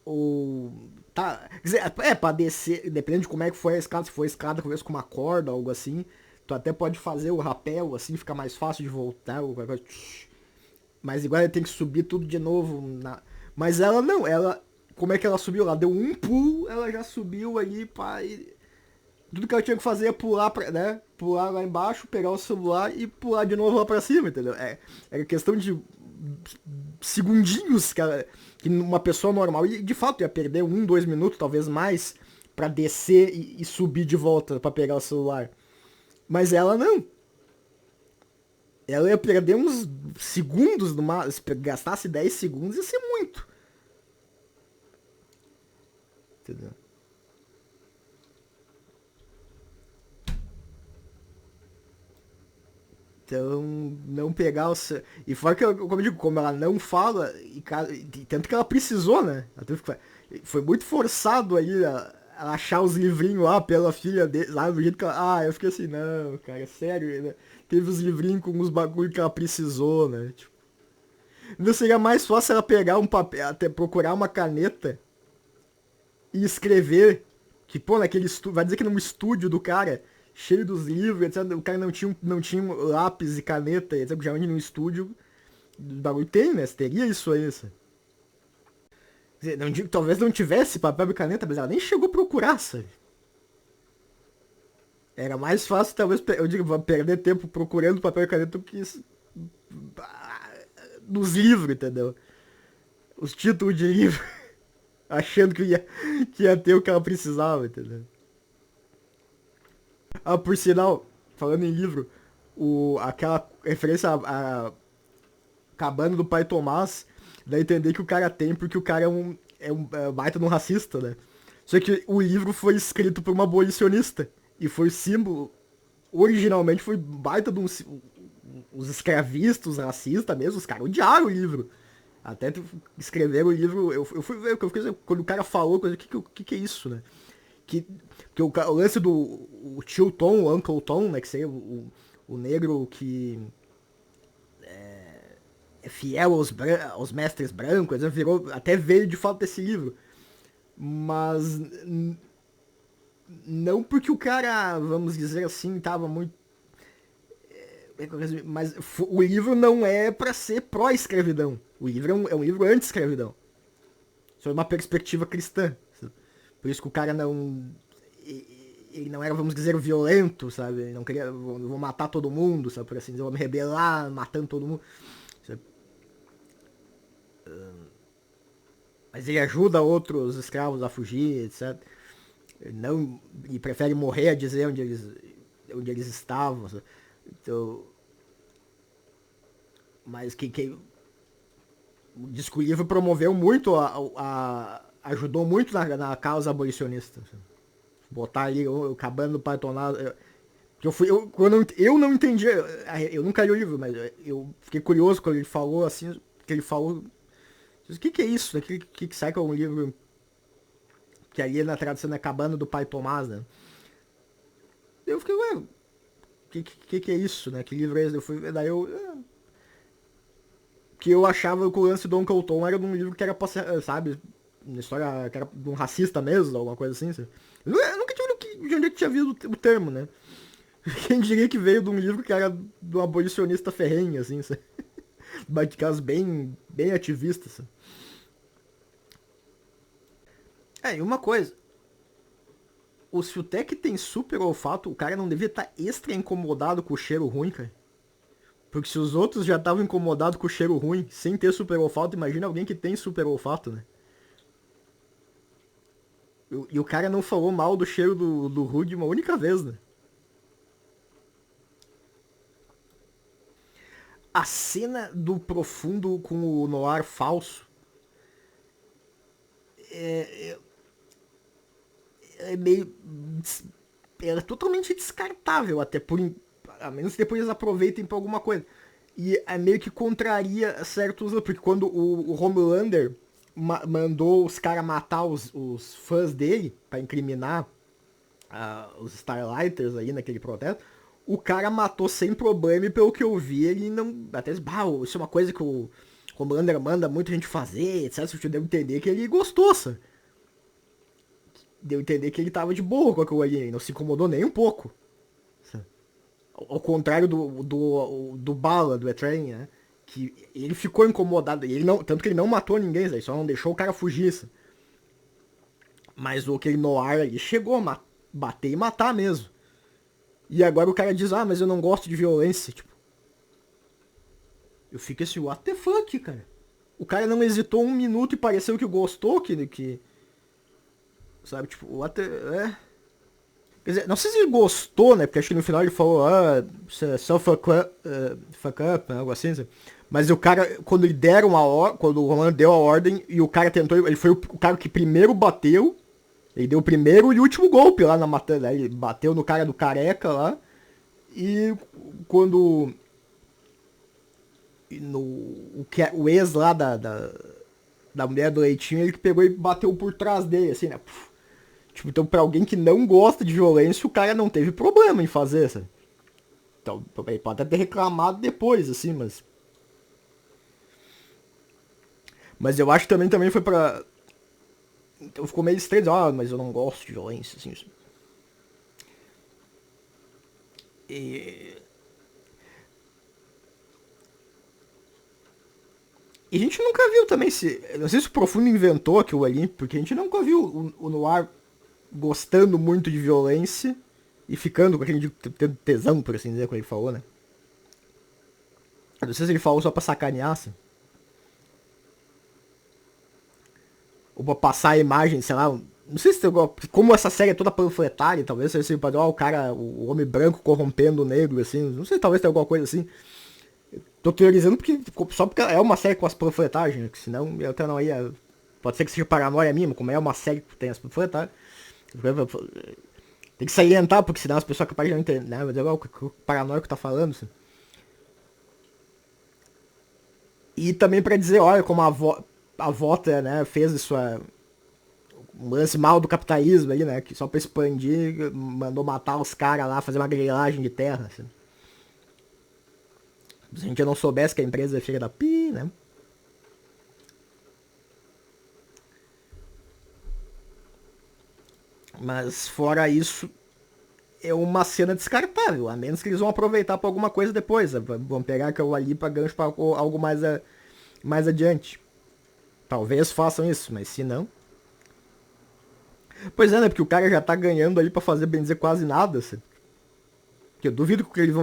[SPEAKER 1] ou. Tá. Quer dizer, pra descer, dependendo de como é que foi a escada, se for a escada talvez com uma corda, algo assim, tu até pode fazer o rapel, assim, fica mais fácil de voltar, ou qualquer coisa. Mas igual ela tem que subir tudo de novo. Mas ela não, ela. Como é que ela subiu? Ela deu um pulo, ela já subiu ali, pá. Tudo que ela tinha que fazer é pular, né? Pular lá embaixo, pegar o celular e pular de novo lá pra cima, entendeu? É questão de segundinhos que uma pessoa normal, e de fato ia perder 1, 2 minutos, talvez mais, pra descer e subir de volta pra pegar o celular. Mas ela não. Ela ia perder uns segundos, se gastasse 10 segundos, ia ser muito. Entendeu? Então, não pegar os... E fora que, como eu digo, como ela não fala, e tanto que ela precisou, né? Foi muito forçado aí a achar os livrinhos lá pela filha dele, lá do jeito que ela... eu fiquei assim, não, cara, sério, né? Teve os livrinhos com os bagulho que ela precisou, né? Tipo, não seria mais fácil ela pegar um papel, até procurar uma caneta e escrever, que, pô, naquele estúdio, vai dizer que num estúdio do cara, cheio dos livros, etc, o cara não tinha um lápis e caneta, etc, geralmente num estúdio, o bagulho tem, né, teria isso aí, sabe? Quer dizer, não digo, talvez não tivesse papel e caneta, mas ela nem chegou a procurar, sabe? Era mais fácil, talvez, eu digo, perder tempo procurando papel e caneta do que nos livros, entendeu? Os títulos de livro, achando que ia ter o que ela precisava, entendeu? Ah, por sinal, falando em livro, aquela referência a Cabana do Pai Tomás, dá a entender que o cara tem, porque o cara é um baita de um racista, né? Só que o livro foi escrito por uma abolicionista. E foi símbolo. Originalmente foi baita de os escravistas, os racistas mesmo, os caras odiaram o livro. Até escreveram o livro. Eu fui ver, quando o cara falou, o que é isso, né? Que o lance do o tio Tom, o Uncle Tom, né? Que seria o negro que é fiel aos mestres brancos, virou, até veio de fato desse livro. Mas não porque o cara, vamos dizer assim, tava muito. Mas o livro não é pra ser pró-escravidão. O livro é um livro anti-escravidão. Sob uma perspectiva cristã. Por isso que o cara não. Ele não era, vamos dizer, violento, sabe? Ele não queria. Vou matar todo mundo, sabe? Por assim dizer, vou me rebelar, matando todo mundo. Sabe? Mas ele ajuda outros escravos a fugir, etc. Ele não. E prefere morrer a dizer onde eles estavam. Sabe? Então. Mas diz que o livro promoveu muito, ajudou muito na causa abolicionista. Sabe? Botar ali o Cabana do Pai Tomás. Eu não entendi, eu nunca li o livro, mas eu fiquei curioso quando ele falou assim, que ele falou. O que é isso? O que sai com um livro que ali na tradução é Cabana do Pai Tomás, né? Eu fiquei, ué, que é isso, né? Que livro é esse? Daí que eu achava que o lance do Uncle Tom era de um livro que era pra ser, sabe, uma história que era de um racista mesmo, alguma coisa assim. Sabe? Eu nunca tinha de onde é que tinha visto o termo, né? Quem diria que veio de um livro que era de um abolicionista ferrenho, assim, sabe? De casos bem, bem ativistas. Sabe? E uma coisa. O Siltec tem super olfato, o cara não devia estar extra incomodado com o cheiro ruim, cara. Porque se os outros já estavam incomodados com o cheiro ruim, sem ter super olfato, imagina alguém que tem super olfato, né? E o cara não falou mal do cheiro do Rude uma única vez, né? A cena do Profundo com o Noir falso é meio. É totalmente descartável, até por. A menos que depois eles aproveitem pra alguma coisa. E é meio que contraria certos. Porque quando o Homelander mandou os caras matar os fãs dele pra incriminar os Starlighters aí naquele protesto, o cara matou sem problema e pelo que eu vi ele não. Até isso é uma coisa que o Homelander manda muita gente fazer, etc. Você deu a entender que ele gostou, sabe? Deu a entender que ele tava de boa com aquilo ali, não se incomodou nem um pouco. Ao contrário do Bala, do E-Train, né? Que ele ficou incomodado. Ele não, tanto que ele não matou ninguém, ele só não deixou o cara fugir. Sabe? Mas aquele Noir ali chegou a bater e matar mesmo. E agora o cara diz, mas eu não gosto de violência. Tipo, eu fico assim, what the fuck, cara? O cara não hesitou um minuto e pareceu que gostou, que sabe, tipo, what the... Quer dizer, não sei se ele gostou, né? Porque acho que no final ele falou, só fuck up, algo assim, sabe? Mas o cara, quando ele deram quando o Romano deu a ordem e o cara tentou, ele foi o cara que primeiro bateu, ele deu o primeiro e último golpe lá na matanda, ele bateu no cara do careca lá, e quando o ex lá da mulher do Leitinho, ele que pegou e bateu por trás dele, assim, né? Puf. Tipo, então pra alguém que não gosta de violência, o cara não teve problema em fazer, sabe? Então, ele pode até ter reclamado depois, assim, mas... Mas eu acho que também foi pra... Então ficou meio estranho, mas eu não gosto de violência, assim. E... E a gente nunca viu também se... Não sei se o Profundo inventou aquilo ali, porque a gente nunca viu o Noir gostando muito de violência e ficando com aquele tendo tesão, por assim dizer, como ele falou, né? Eu não sei se ele falou só pra sacanear, assim. Ou pra passar a imagem, sei lá. Não sei se tem alguma... Como essa série é toda panfletária, talvez seja para o cara, o homem branco corrompendo o negro, assim. Não sei, talvez tenha alguma coisa assim. Tô teorizando porque só porque é uma série com as panfletagens, né? Que senão eu até não ia. Pode ser que seja paranoia minha, como é uma série que tem as panfletagens. Tem que salientar, porque senão as pessoas capazes de não entender, né? Mas é igual o paranoico tá falando, assim. E também pra dizer, olha, como a Vota, né, fez isso, um lance mal do capitalismo aí, né? Que só pra expandir, mandou matar os caras lá, fazer uma grilagem de terra, assim. Se a gente não soubesse que a empresa é filha da pi, né? Mas fora isso, é uma cena descartável, a menos que eles vão aproveitar pra alguma coisa depois. Vão pegar aquilo ali pra gancho pra algo mais adiante. Talvez façam isso, mas se não. Pois é, né? Porque o cara já tá ganhando ali pra fazer, bem dizer, quase nada, sabe? Que eu duvido que eles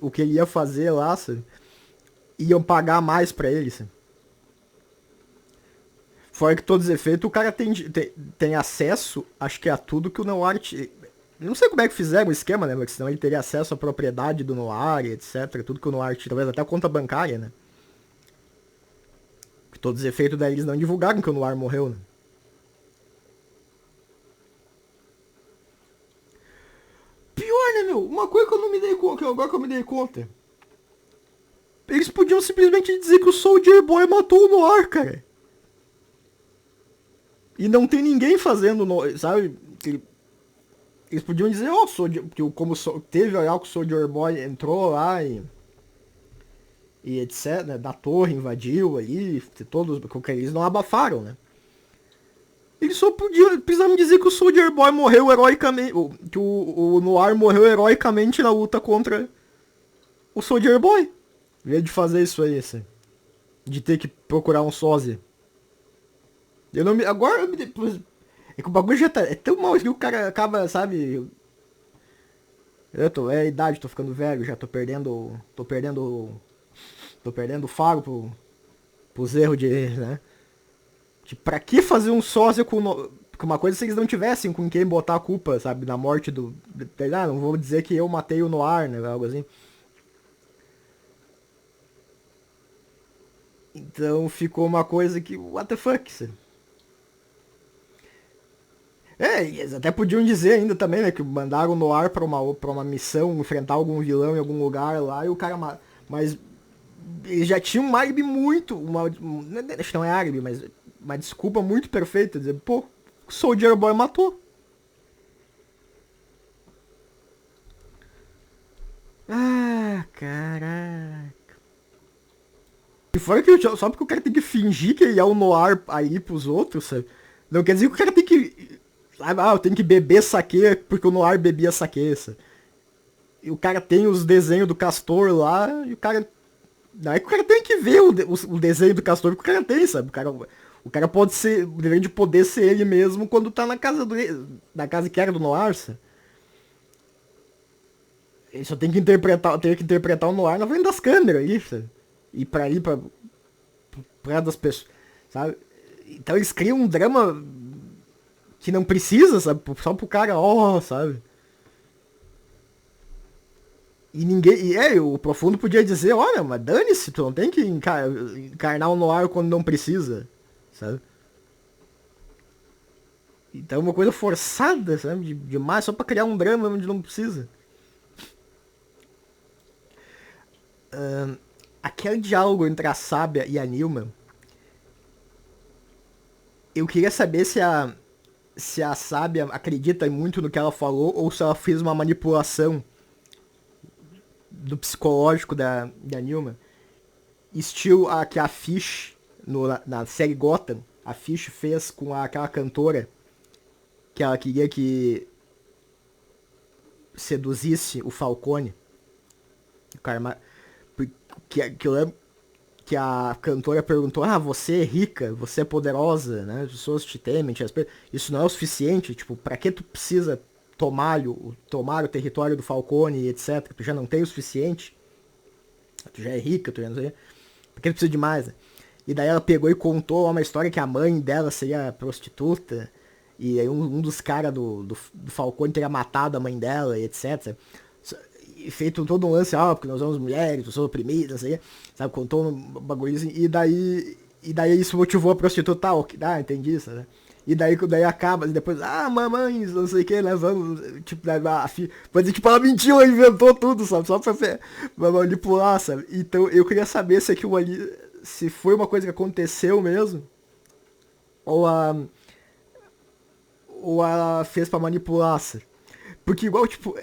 [SPEAKER 1] o que ele ia fazer lá, sabe? Iam pagar mais pra ele, sabe? Fora que todos os efeitos, o cara tem acesso, acho que a tudo que o Noir. Não sei como é que fizeram o esquema, né? Mas senão ele teria acesso à propriedade do Noir, etc. Tudo que o Noir tinha, talvez até a conta bancária, né? Que todos os efeitos daí eles não divulgaram que o Noir morreu, né? Pior, né, meu? Uma coisa que eu não me dei conta, que agora que eu me dei conta. Eles podiam simplesmente dizer que o Soldier Boy matou o Noir, cara. E não tem ninguém fazendo, sabe? Eles podiam dizer, ó, que como teve olhar que o Soldier Boy entrou lá e etc, né, da torre, invadiu ali, todos, porque eles não abafaram, né? Eles só precisavam dizer que o Soldier Boy morreu heroicamente, que o Noir morreu heroicamente na luta contra o Soldier Boy. Em vez de fazer isso aí, assim, de ter que procurar um sósia. Eu não me. Agora eu me. É que o bagulho já tá. É tão mal que o cara acaba, sabe? É a idade, tô ficando velho, já tô perdendo. Tô perdendo. Tô perdendo o faro pros erros de. Né? De pra que fazer um sósia com. Uma coisa se eles não tivessem com quem botar a culpa, sabe? Na morte do. Ah, não vou dizer que eu matei o Noir, né? Algo assim. Então ficou uma coisa que. What the fuck, sabe? É, eles até podiam dizer ainda também, né, que mandaram no ar pra uma missão, enfrentar algum vilão em algum lugar lá e o cara... Mas eles já tinham um álibi muito... acho que não é álibi, mas uma desculpa muito perfeita. Dizer, pô, o Soldier Boy matou. Ah, caraca. E fora que só porque o cara tem que fingir que ele é o Noir aí pros outros, sabe? Não quer dizer que o cara tem que... Ah, eu tenho que beber saque porque o Noir bebia saque, sabe? E o cara tem os desenhos do Castor lá, e o cara. Não é que o cara tem que ver o desenho do Castor que o cara tem, sabe? O cara pode ser. Deveria de poder ser ele mesmo quando tá na casa na casa que era do Noir, sabe? Ele só tem que interpretar o Noir na frente das câmeras, isso. E pra ir pra das pessoas, sabe? Então eles criam um drama que não precisa, sabe? Só pro cara, ó, sabe? E ninguém. O Profundo podia dizer, olha, mas dane-se, tu não tem que encarnar o Noir quando não precisa, sabe? Então é uma coisa forçada, sabe? Demais, só pra criar um drama onde não precisa. aquele diálogo entre a Sábia e a Nilma, eu queria saber se a Sábia acredita muito no que ela falou ou se ela fez uma manipulação do psicológico da Nilma. Estilo a que a Fish, na série Gotham, a Fish fez com aquela cantora que ela queria que seduzisse o Falcone. Que a cantora perguntou, você é rica, você é poderosa, né? As pessoas te temem, isso não é o suficiente, tipo, pra que tu precisa tomar o território do Falcone, etc. Tu já não tem o suficiente, tu já é rica, tu já não sei, pra que tu precisa de mais, né? E daí ela pegou e contou uma história que a mãe dela seria prostituta, e aí um dos caras do Falcone teria matado a mãe dela, e etc. E feito todo um lance, porque nós somos mulheres, nós somos oprimidas, aí, sabe, contou um bagulho assim, e daí isso motivou a prostituta, entendi isso, né? E daí acaba, e depois, mamães, não sei o que, né, vamos, tipo, pode dizer, tipo, ela mentiu, ela inventou tudo, sabe, só pra manipular, sabe? Então eu queria saber se aquilo ali, se foi uma coisa que aconteceu mesmo, ou ela fez pra manipular, sabe? Porque igual, tipo,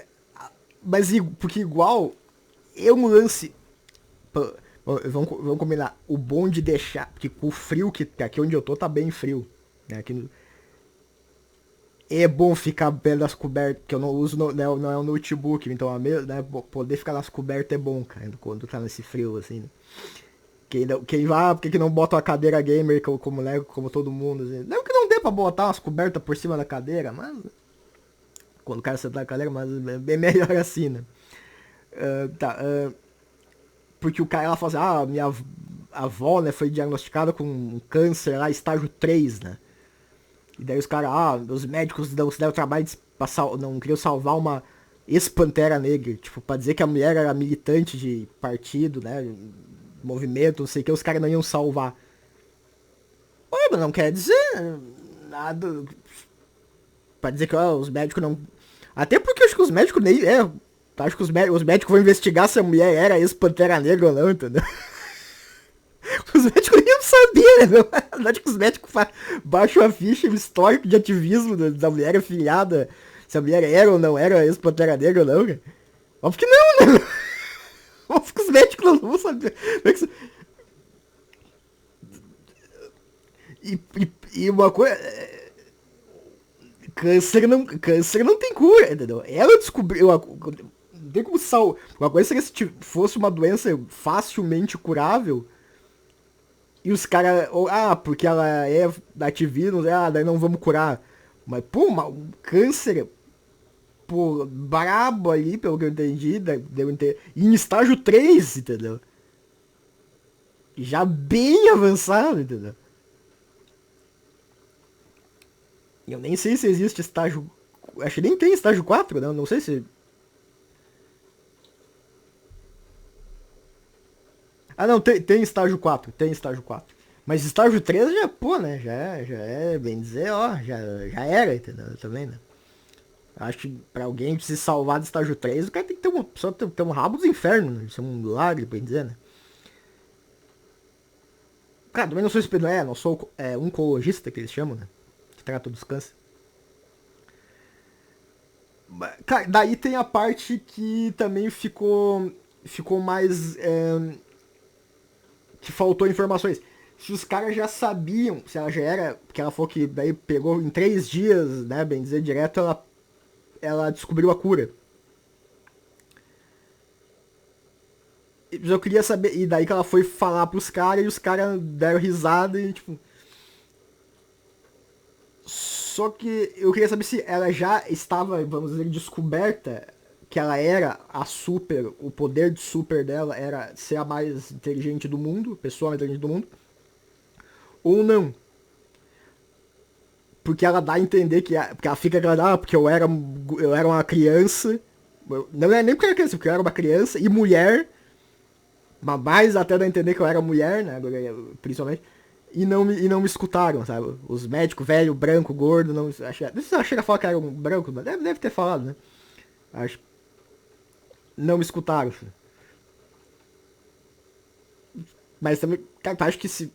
[SPEAKER 1] porque igual, é um lance, vamos combinar, o bom de deixar, porque com o frio, que aqui onde eu tô tá bem frio, né, aqui é bom ficar perto das cobertas, que eu não uso, não é o notebook, então né, poder ficar nas cobertas é bom, cara, quando tá nesse frio, assim, né? Quem vai, por que não bota uma cadeira gamer como todo mundo, assim? Não que não dê pra botar umas cobertas por cima da cadeira, mas quando o cara sentar na cadeira, mas é bem melhor assim, né? Porque o cara, ela fala assim, minha avó, né, foi diagnosticada com um câncer lá, estágio 3, né? E daí os caras, os médicos não se deram o trabalho de não queriam salvar uma ex-pantera negra, tipo, pra dizer que a mulher era militante de partido, né, movimento, não sei o que, os caras não iam salvar. Mas não quer dizer nada pra dizer que os médicos não... Até porque eu acho que os médicos nem... acho que os médicos vão investigar se a mulher era ex-pantera negra ou não, entendeu? Os médicos nem sabiam, né, meu? Acho que os médicos baixam a ficha, o histórico de ativismo da mulher afiliada, se a mulher era ou não era ex-pantera negra ou não, cara. Óbvio que não, né? Óbvio que os médicos não vão saber. E uma coisa... Câncer não tem cura, entendeu? Ela descobriu... Não tem como salvar... Uma coisa seria se fosse uma doença facilmente curável... E os caras, porque ela é ativista, daí não vamos curar. Mas, um câncer, brabo ali, pelo que eu entendi, em estágio 3, entendeu? Já bem avançado, entendeu? Eu nem sei se existe estágio... Acho que nem tem estágio 4, não sei se... Não, tem estágio 4, tem estágio 4. Mas estágio 3 já, né, já é, bem dizer, já era, entendeu? Também, né? Acho que pra alguém se salvar do estágio 3, o cara tem que ter um rabo dos infernos, né? Isso é um milagre, bem dizer, né? Cara, também não sou não sou oncologista, que eles chamam, né? Que trata dos cânceres. Cara, daí tem a parte que também ficou mais... que faltou informações. Se os caras já sabiam, se ela já era, porque ela falou que daí pegou em 3 dias, né, bem dizer, direto, ela descobriu a cura. Eu queria saber, e daí que ela foi falar pros caras, e os caras deram risada e tipo... Só que eu queria saber se ela já estava, vamos dizer, descoberta que ela era a super, o poder de super dela era ser a mais inteligente do mundo, a pessoa mais inteligente do mundo, ou não. Porque ela dá a entender porque ela fica aquela, porque eu era uma criança, não é nem porque eu era criança, porque eu era uma criança e mulher, mas mais até dá a entender que eu era mulher, né, principalmente, e não me escutaram, sabe? Os médicos, velho, branco, gordo, não sei se ela chega a falar que era um branco, mas deve ter falado, né? Acho. Não me escutaram, filho. Mas também, cara, eu acho que se.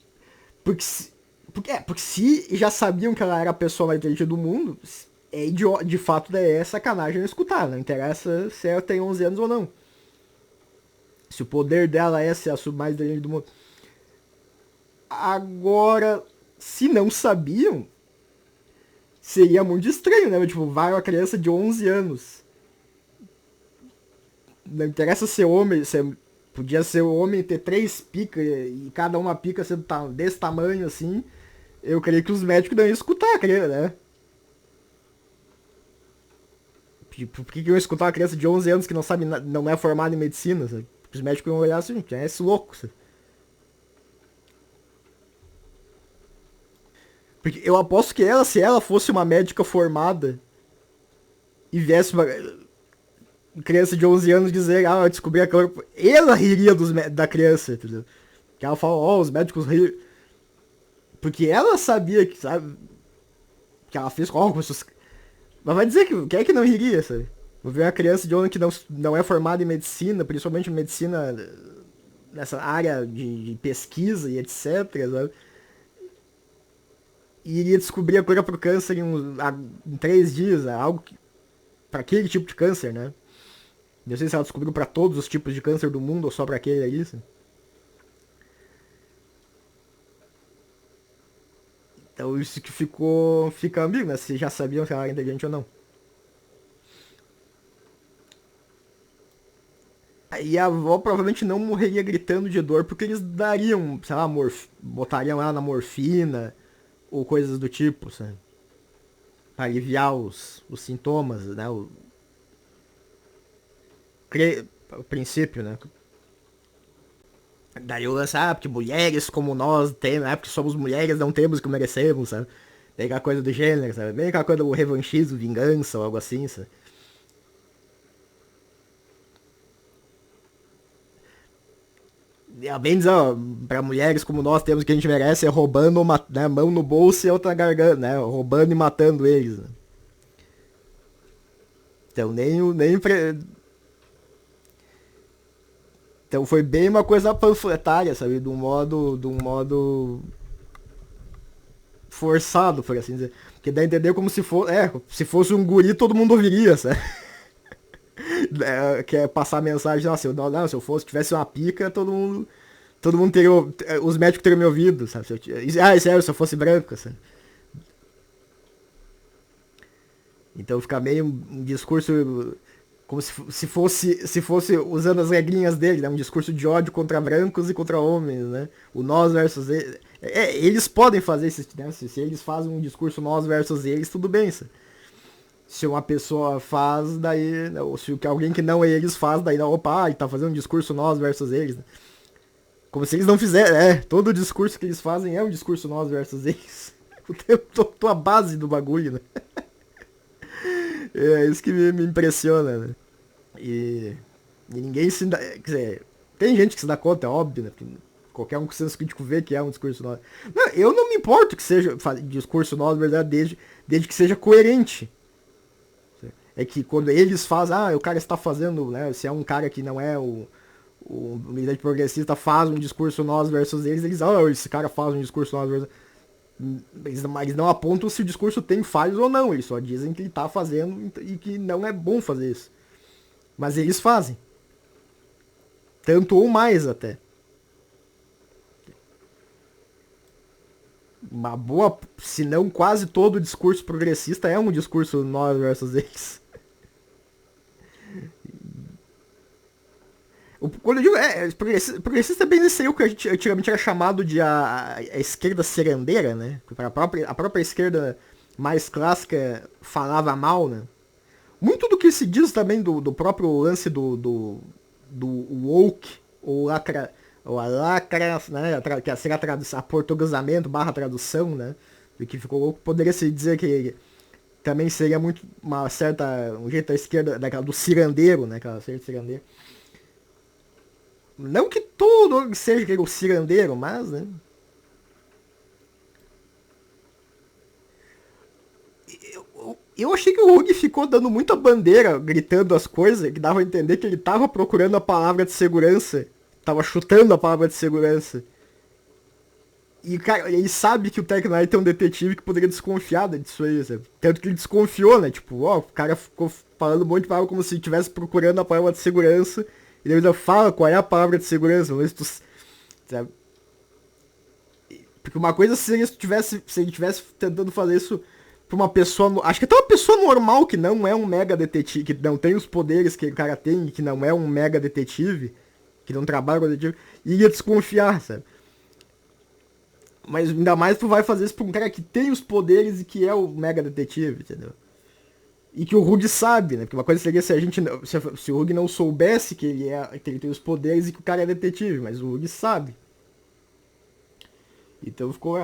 [SPEAKER 1] Porque se. Porque se já sabiam que ela era a pessoa mais inteligente do mundo, é idiota, de fato é sacanagem não escutar, não interessa se ela tem 11 anos ou não. Se o poder dela é ser a mais inteligente do mundo. Agora, se não sabiam, seria muito estranho, né? Tipo, vai uma criança de 11 anos. Não interessa ser homem, podia ser o homem ter 3 picas e cada uma pica sendo desse tamanho assim. Eu creio que os médicos não iam escutar, né? Por que iam escutar uma criança de 11 anos que não sabe, não é formada em medicina? Sabe? Os médicos iam olhar assim, é esse louco. Sabe? Porque eu aposto que ela, se ela fosse uma médica formada e viesse uma criança de 11 anos dizer, eu descobri a cura, ela riria da criança, entendeu? Que ela fala, os médicos riram. Porque ela sabia que, sabe, que ela fez, mas vai dizer que quem é que não riria, sabe? Vou ver uma criança de 11 que não é formada em medicina, principalmente medicina nessa área de pesquisa e etc, sabe? E iria descobrir a cura pro câncer em 3 dias, algo para aquele tipo de câncer, né? Não sei se ela descobriu para todos os tipos de câncer do mundo ou só para aquele ali. Sabe? Então isso que fica ambíguo, né? Se já sabiam se ela era inteligente ou não. E a avó provavelmente não morreria gritando de dor porque eles dariam, sei lá, botariam ela na morfina ou coisas do tipo, sabe? Pra aliviar os sintomas, né? O princípio, né? Daí o lance, porque mulheres como nós temos, porque somos mulheres, não temos o que merecemos, sabe? Daí aquela coisa do gênero, sabe? Bem aquela coisa do revanchismo, vingança ou algo assim, sabe? Bem dizer, pra mulheres como nós temos o que a gente merece é roubando, né, mão no bolso e outra na garganta, né? Roubando e matando eles. Né? Então Então foi bem uma coisa panfletária, sabe? De um modo forçado, por assim dizer. Porque dá a entender como se fosse um guri todo mundo ouviria, sabe? Quer passar a mensagem, não, se eu tivesse uma pica, todo mundo teria, os médicos teriam me ouvido, sabe? Sério, se eu fosse branco, sabe? Então fica meio um discurso como se fosse usando as regrinhas dele, né? Um discurso de ódio contra brancos e contra homens, né? O nós versus eles. Eles podem fazer isso, né? Se eles fazem um discurso nós versus eles, tudo bem, sabe? Se uma pessoa faz, daí. Ou se alguém que não é eles faz, daí, opa, ele tá fazendo um discurso nós versus eles. Né? Como se eles não fizessem. Todo o discurso que eles fazem é um discurso nós versus eles. Tô a base do bagulho, né? É isso que me impressiona, né? E ninguém se dá. Quer dizer, tem gente que se dá conta, é óbvio, né? Porque qualquer um com senso crítico vê que é um discurso nosso. Não, eu não me importo que seja discurso nosso, na verdade, desde que seja coerente. É que quando eles fazem, o cara está fazendo, né? Se é um cara que não é o militante progressista faz um discurso nós versus eles esse cara faz um discurso nós versus. Eles não apontam se o discurso tem falhas ou não, eles só dizem que ele está fazendo e que não é bom fazer isso. Mas eles fazem. Tanto ou mais até. Uma boa, se não quase todo discurso progressista é um discurso nós versus eles. Quando eu digo, progressista é bem nesse aí que a gente antigamente era chamado de a esquerda serandeira, né? A própria esquerda mais clássica falava mal, né? Muito do que se diz também do próprio lance do woke, ou a lacra, né? Que seria a portuguesamento barra tradução, né? Do que ficou louco, poderia se dizer que também seria muito um jeito da esquerda, daquela do cirandeiro, né? Aquela esquerda cirandeira. Não que todo seja o cirandeiro, mas, né? Eu achei que o Hug ficou dando muita bandeira, gritando as coisas, que dava a entender que ele tava procurando a palavra de segurança. Tava chutando a palavra de segurança. E, cara, ele sabe que o Tech Knight é um detetive que poderia desconfiar disso aí, sabe? Tanto que ele desconfiou, né? Tipo, ó, o cara ficou falando um monte de palavra como se estivesse procurando a palavra de segurança. E ele ainda fala qual é a palavra de segurança, mas tu, sabe? Porque uma coisa seria se ele tivesse tentando fazer isso pra uma pessoa. Acho que até uma pessoa normal que não é um mega detetive, que não tem os poderes que o cara tem, que não é um mega detetive, que não trabalha com detetive, iria desconfiar, sabe? Mas ainda mais tu vai fazer isso pra um cara que tem os poderes e que é o mega detetive, entendeu? E que o Hug sabe, né? Porque uma coisa seria se a gente se o Hug não soubesse que ele tem os poderes e que o cara é detetive, mas o Hug sabe. Então ficou.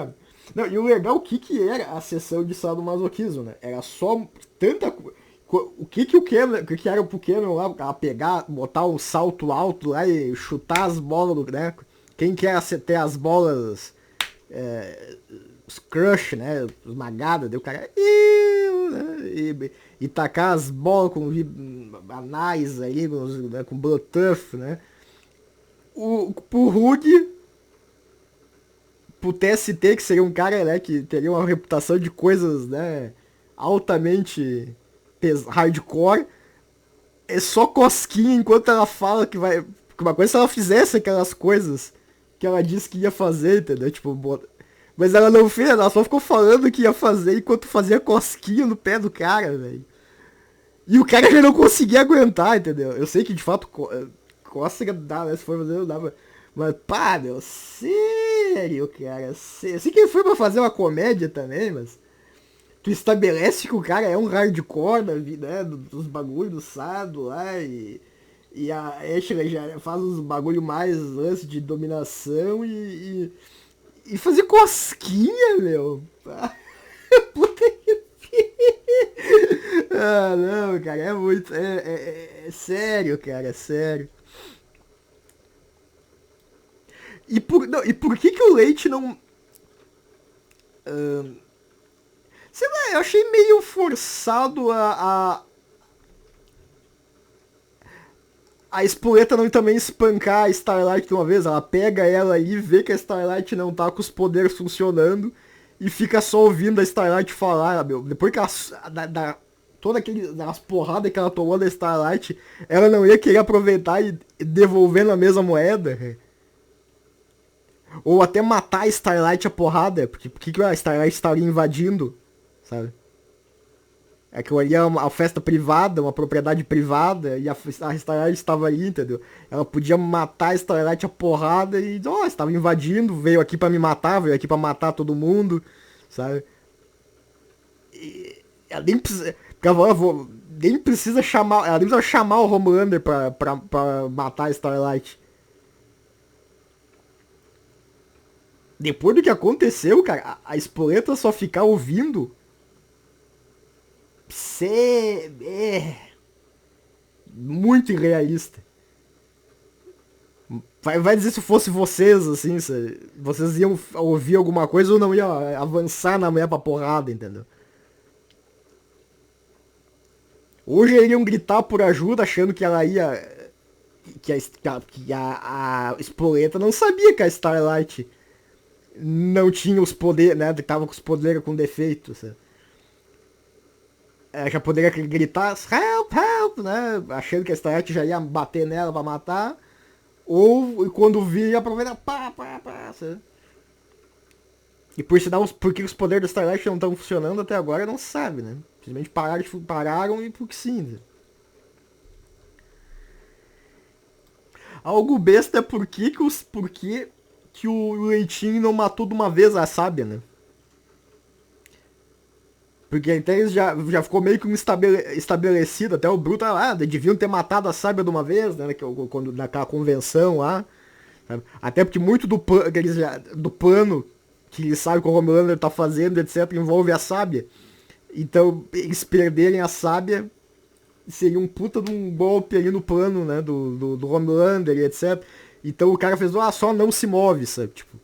[SPEAKER 1] Não, e o legal, o que era a sessão de sadomasoquismo, né? Era só tanta coisa. O que era pro Cameron lá, pegar, botar um salto alto lá e chutar as bolas, né? Quem quer ter as bolas, os crush, né? Esmagada, daí o cara, e tacar as bolas com anais aí, com Bluetooth, né? Pro Hug, pro TST, que seria um cara, né, que teria uma reputação de coisas, né, altamente hardcore, é só cosquinha enquanto ela fala que vai... Uma coisa se ela fizesse aquelas coisas que ela disse que ia fazer, entendeu? Tipo, mas ela não fez, ela só ficou falando que ia fazer enquanto fazia cosquinha no pé do cara, velho. E o cara já não conseguia aguentar, entendeu? Eu sei que de fato cócega dá, né? Se for fazer, não dava. Mas, pá, meu, sério, cara. Sério. Eu sei que ele foi pra fazer uma comédia também, mas. Tu estabelece que o cara é um hardcore da vida, né? Dos bagulhos do Sado lá e a Ashley já faz os bagulho mais lance de dominação e fazer cosquinha, meu. Puta que. Ah, não, cara, é muito. É sério, cara, é sério. E por que o Leite não. Sei lá, eu achei meio forçado a Espoleta não também espancar a Starlight de uma vez. Ela pega ela aí, vê que a Starlight não tá com os poderes funcionando e fica só ouvindo a Starlight falar, meu. Depois que ela. Toda aquelas porradas que ela tomou da Starlight, ela não ia querer aproveitar e devolver na mesma moeda. Ou até matar a Starlight a porrada, porque por que a Starlight estaria invadindo, sabe? Aquilo ali é uma festa privada, uma propriedade privada, e a Starlight estava aí, entendeu? Ela podia matar a Starlight a porrada e, ó, estava invadindo, veio aqui pra me matar, veio aqui pra matar todo mundo, sabe? E ela nem precisa. Nem precisa chamar. Ela nem precisa chamar o Homelander pra matar a Starlight. Depois do que aconteceu, cara, a Espoleta só ficar ouvindo. Muito irrealista. Vai dizer se fosse vocês, assim, se vocês iam ouvir alguma coisa ou não iam avançar na mulher pra porrada, entendeu? Hoje iriam gritar por ajuda achando que ela ia. Que a Espoleta não sabia que a Starlight não tinha os poderes, né? Tava com os poderes com defeito, sabe? Já poderia gritar help, help, né? Achando que a Starlight já ia bater nela pra matar. Ou quando vir, aproveitar, pá, sabe? E por que os poderes da Starlight não estão funcionando até agora, não se sabe, né? Simplesmente pararam e porque sim. Né? Algo besta é por que o Leitinho não matou de uma vez a Sábia, né? Porque então eles já ficou meio que estabelecido, até o Bruto deviam ter matado a Sábia de uma vez, né? Quando, naquela convenção lá. Sabe? Até porque muito do plano que eles sabem que o Homelander tá fazendo, etc., envolve a Sábia. Então, eles perderem a Sábia seria um puta de um golpe ali no plano, né? Do Homelander e etc. Então o cara fez, só não se move, sabe? Tipo.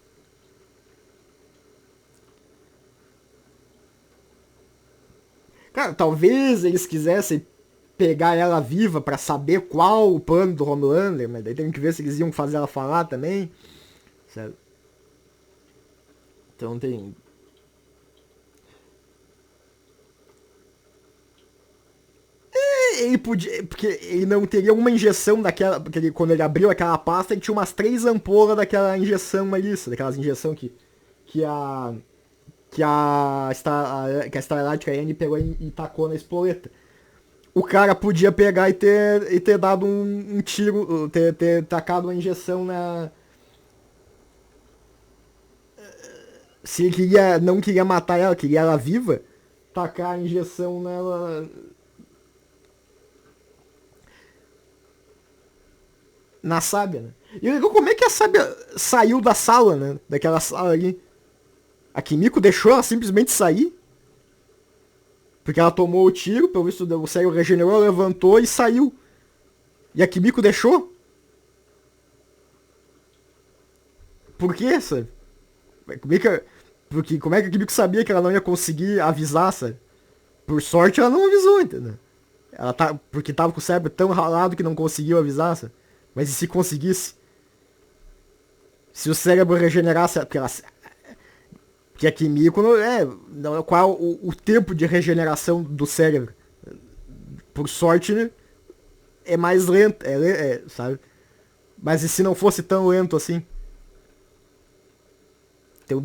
[SPEAKER 1] Cara, talvez eles quisessem pegar ela viva pra saber qual o plano do Homelander, mas daí tem que ver se eles iam fazer ela falar também, sabe? Então tem... Ele podia... Porque ele não teria uma injeção daquela... Porque ele, quando ele abriu aquela pasta, ele tinha umas 3 ampolas daquela injeção Melissa. Daquelas injeção que a... Que a Starlight, que a Annie pegou e tacou na espoleta. O cara podia pegar e ter dado um tiro, ter tacado uma injeção na... Se ele não queria matar ela, queria ela viva, tacar a injeção nela... Na sábia, né? E como é que a sábia saiu da sala, né? Daquela sala ali. A Kimiko deixou ela simplesmente sair. Porque ela tomou o tiro, pelo visto o cérebro regenerou, levantou e saiu. E a Kimiko deixou? Por quê, sabe? Como é que a Kimiko sabia que ela não ia conseguir avisar, sabe? Por sorte ela não avisou, entendeu? Porque tava com o cérebro tão ralado que não conseguiu avisar, sabe? Mas e se conseguisse? Se o cérebro regenerasse... Porque a Kimiko qual é o tempo de regeneração do cérebro? Por sorte, né? É mais lento, sabe? Mas e se não fosse tão lento assim? Então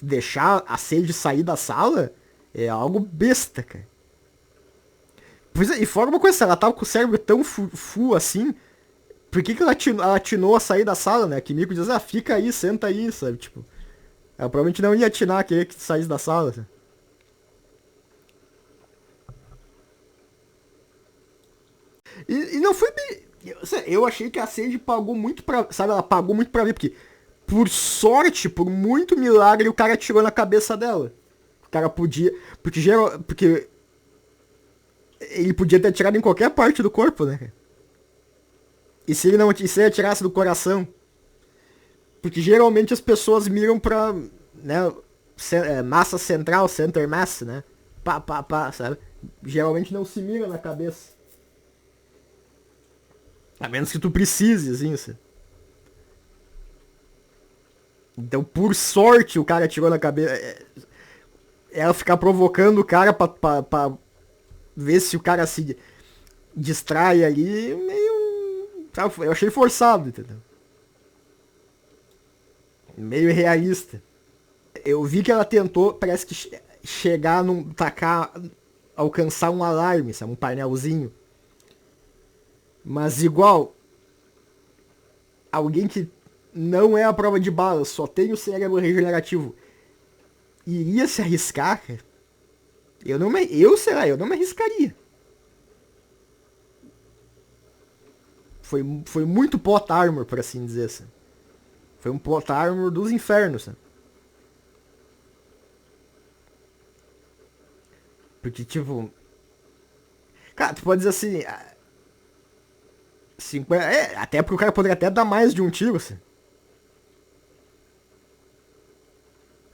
[SPEAKER 1] deixar a Sage sair da sala é algo besta, cara. Pois é, e fora uma coisa, se ela tava com o cérebro tão full assim, por que ela atinou a sair da sala, né? A Kimiko diz, fica aí, senta aí, sabe? Tipo, ela provavelmente não ia atinar querer que saísse da sala, sabe? E não foi bem... Eu achei que a Sage pagou muito pra... Sabe, ela pagou muito pra ver, porque... Por sorte, por muito milagre, o cara atirou na cabeça dela. O cara podia... Porque ele podia ter atirado em qualquer parte do corpo, né? E se ele atirasse do coração? Porque geralmente as pessoas miram pra... Né, massa central, center mass, né? Sabe? Geralmente não se mira na cabeça. A menos que tu precise, assim, sabe? Então, por sorte, o cara atirou na cabeça. Ela ficar provocando o cara pra ver se o cara se distrai ali, meio... Eu achei forçado, entendeu? Meio realista. Eu vi que ela tentou, parece que chegar num... alcançar um alarme, sabe? Um painelzinho. Mas igual... Alguém que não é a prova de balas, só tem o cérebro regenerativo, iria se arriscar, cara? Eu não me arriscaria. Foi muito plot armor, por assim dizer, assim. Foi um plot armor dos infernos, sabe? Porque, tipo... Cara, tu pode dizer assim... 50, até porque o cara poderia até dar mais de um tiro, assim.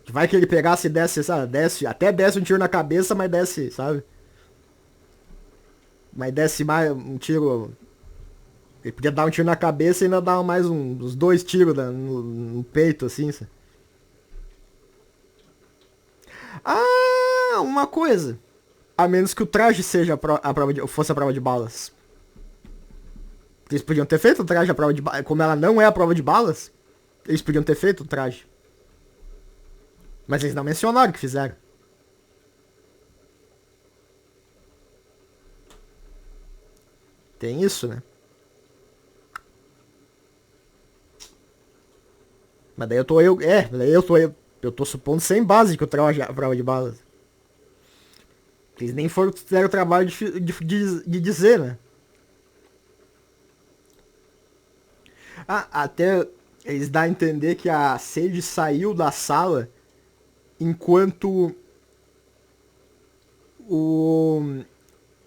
[SPEAKER 1] Vai que ele pegasse e desse, sabe? Até desse um tiro na cabeça, mas desse, sabe? Mas desse mais um tiro... Ele podia dar um tiro na cabeça e ainda dar mais uns 2 tiros no peito, assim, sabe? Ah, uma coisa. A menos que o traje seja fosse a prova de balas. Eles podiam ter feito o traje a prova de balas. Como ela não é a prova de balas, eles podiam ter feito o traje. Mas eles não mencionaram que fizeram. Tem isso, né? Mas daí eu tô supondo sem base que o traje é a prova de balas. Eles nem fizeram o trabalho de dizer, né? Até eles dão a entender que a Sage saiu da sala enquanto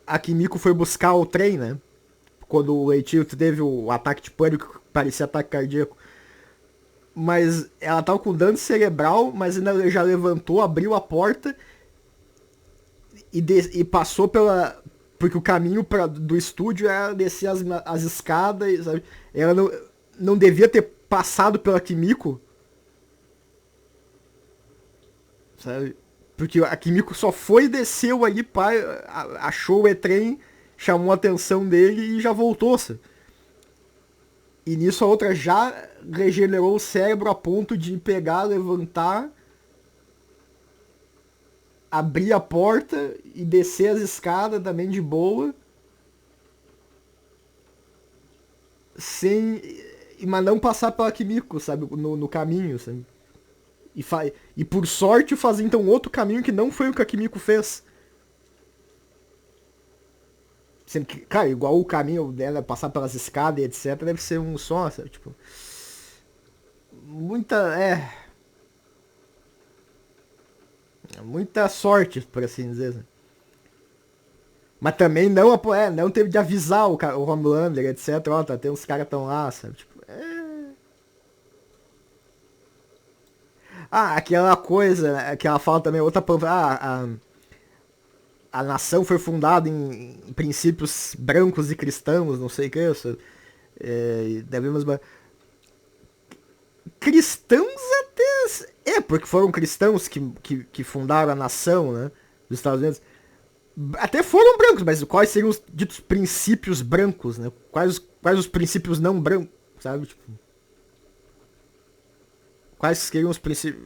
[SPEAKER 1] a Kimiko foi buscar o trem, né? Quando o Eiichiro teve o ataque de pânico, que parecia ataque cardíaco. Mas ela tava com dano cerebral, mas ainda já levantou, abriu a porta e passou pela... Porque o caminho do estúdio era descer as escadas, sabe? Ela não devia ter passado pela Kimiko. sabe? Porque a Kimiko só foi, desceu ali, pá, achou o E-Trem, chamou a atenção dele e já voltou, sabe? E nisso a outra já regenerou o cérebro a ponto de pegar, levantar, abrir a porta e descer as escadas também de boa. Sem. Mas não passar pela Kimiko, sabe? No caminho, sabe? E por sorte fazer então outro caminho que não foi o que a Kimiko fez. Sendo que, cara, igual o caminho dela passar pelas escadas e etc, deve ser um só, sabe? Tipo. Muita. Muita sorte, por assim dizer. Sabe? Mas também não teve de avisar o Homelander, etc. Ó, tá, tem uns caras tão lá, sabe? Tipo, Ah, aquela coisa, né, que ela fala também, outra prova. A nação foi fundada em princípios brancos e cristãos, não sei o que isso. Devemos. Cristãos até. Porque foram cristãos que fundaram a nação, né? Dos Estados Unidos. Até foram brancos, mas quais seriam os ditos princípios brancos, né? Quais os princípios não brancos, sabe? Tipo, quais seriam os princípios.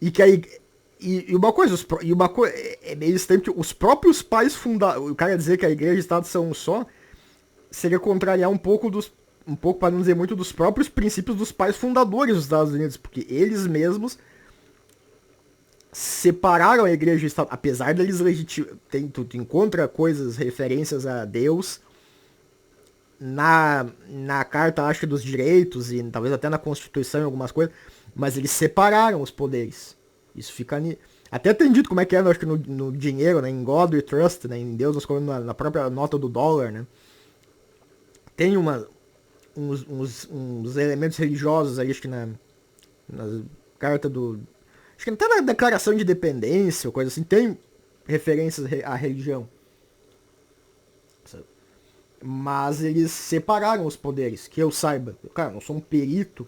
[SPEAKER 1] E que aí. E uma coisa, é meio estranho que os próprios pais fundaram. O cara ia dizer que a igreja e o Estado são um só, seria contrariar um pouco um pouco, para não dizer muito, dos próprios princípios dos pais fundadores dos Estados Unidos, porque eles mesmos separaram a igreja e o Estado, apesar deles legitimar. Tu encontra coisas, referências a Deus na carta, acho, dos direitos e talvez até na Constituição em algumas coisas, mas eles separaram os poderes. Isso fica até tem dito como é que é, acho que no dinheiro, né, em God we trust, né, em Deus nós colocamos na própria nota do dólar, né. Tem uns elementos religiosos aí, acho que na carta do... Acho que até na declaração de independência ou coisa assim, tem referências à religião. Mas eles separaram os poderes, que eu saiba. Cara, eu não sou um perito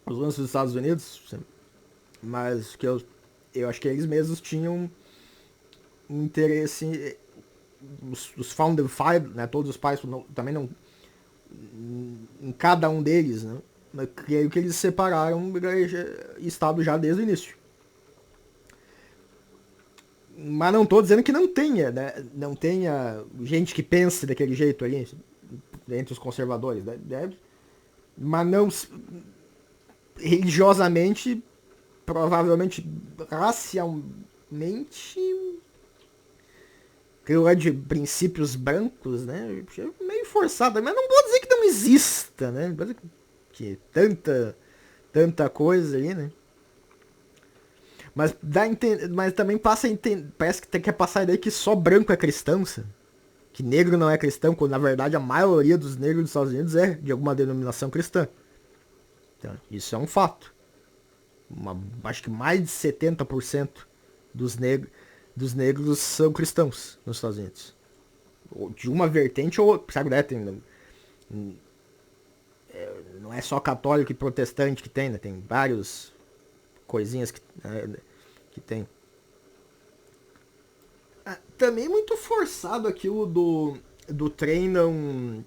[SPEAKER 1] nos lances dos Estados Unidos, mas que eu acho que eles mesmos tinham um interesse. Os Founding Five, né, todos os pais também não. Em cada um deles, né? Mas creio que eles separaram igreja e Estado já desde o início. Mas não tô dizendo que não tenha, né? Não tenha gente que pense daquele jeito ali, entre os conservadores. Né? Deve, mas não religiosamente, provavelmente racialmente, aquilo é de princípios brancos, né? Meio forçado, mas não vou dizer que não exista, né? Não vou dizer que tanta coisa aí, né? Mas mas também passa a entender, parece que quer passar a ideia que só branco é cristão, sabe? Que negro não é cristão, quando na verdade a maioria dos negros dos Estados Unidos é de alguma denominação cristã. Então, isso é um fato. Acho que mais de 70% dos, dos negros são cristãos nos Estados Unidos. De uma vertente ou outra. Sabe, né? Não é só católico e protestante que tem, né? Tem vários coisinhas que tem. Também muito forçado aquilo do trem não.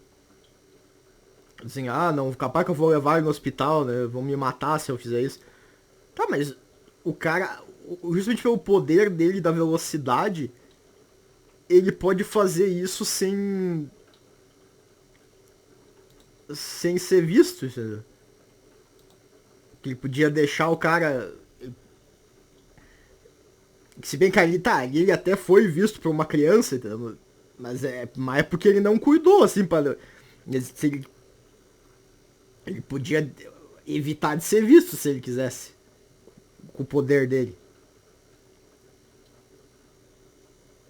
[SPEAKER 1] Assim, não, capaz que eu vou levar ele no hospital, né? Vão me matar se eu fizer isso. Tá, mas o cara, justamente pelo poder dele da velocidade, ele pode fazer isso sem ser visto, entendeu? Ele podia deixar o cara. Se bem que ele até foi visto por uma criança, entendeu? Mas é porque ele não cuidou, assim, para. Ele podia evitar de ser visto se ele quisesse. Com o poder dele.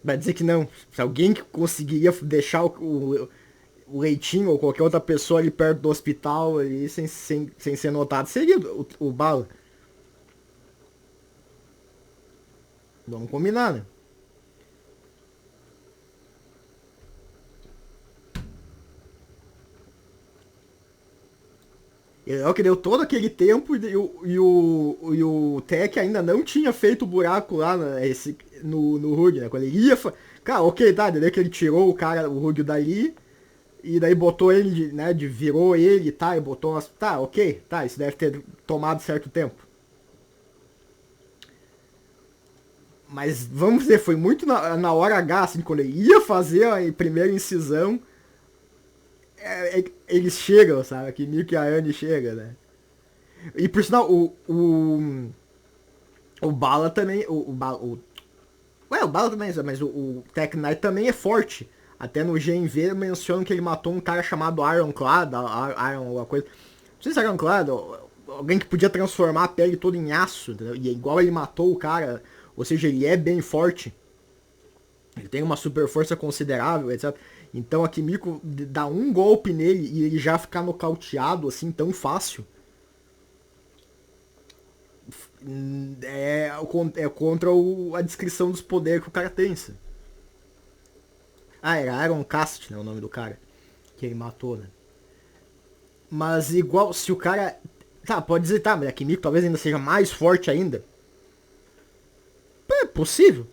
[SPEAKER 1] Vai dizer que não. Se alguém que conseguiria deixar o Leitinho ou qualquer outra pessoa ali perto do hospital ali sem ser notado, seria o Bala. Vamos combinar, né? Ele é o que deu todo aquele tempo e o Tech ainda não tinha feito o buraco lá no Hug, né? Quando ele ia. Cara, ok, tá, entendeu? Que ele tirou o Hug dali. E daí botou ele, né? Virou ele, tá? E botou umas. Tá, ok, tá. Isso deve ter tomado certo tempo. Mas vamos dizer, foi muito na hora H, assim, quando ele ia fazer a primeira incisão. Eles chegam, sabe? Que Nick e a Anne chegam, né? E por sinal, o Bala também. O Bala também, mas o Tech Knight também é forte. Até no GMV mencionam que ele matou um cara chamado Ironclad, Iron alguma coisa. Não sei se é Ironclad, alguém que podia transformar a pele toda em aço, entendeu? E igual ele matou o cara, ou seja, ele é bem forte. Ele tem uma super força considerável, etc. Então a Kimiko dá um golpe nele e ele já ficar nocauteado assim tão fácil. É contra a descrição dos poderes que o cara tem. Sabe? Ah, era Aaron Cast, né, o nome do cara. Que ele matou, né? Mas igual, se o cara... Tá, pode dizer, tá, mas a Kimiko talvez ainda seja mais forte ainda. É possível.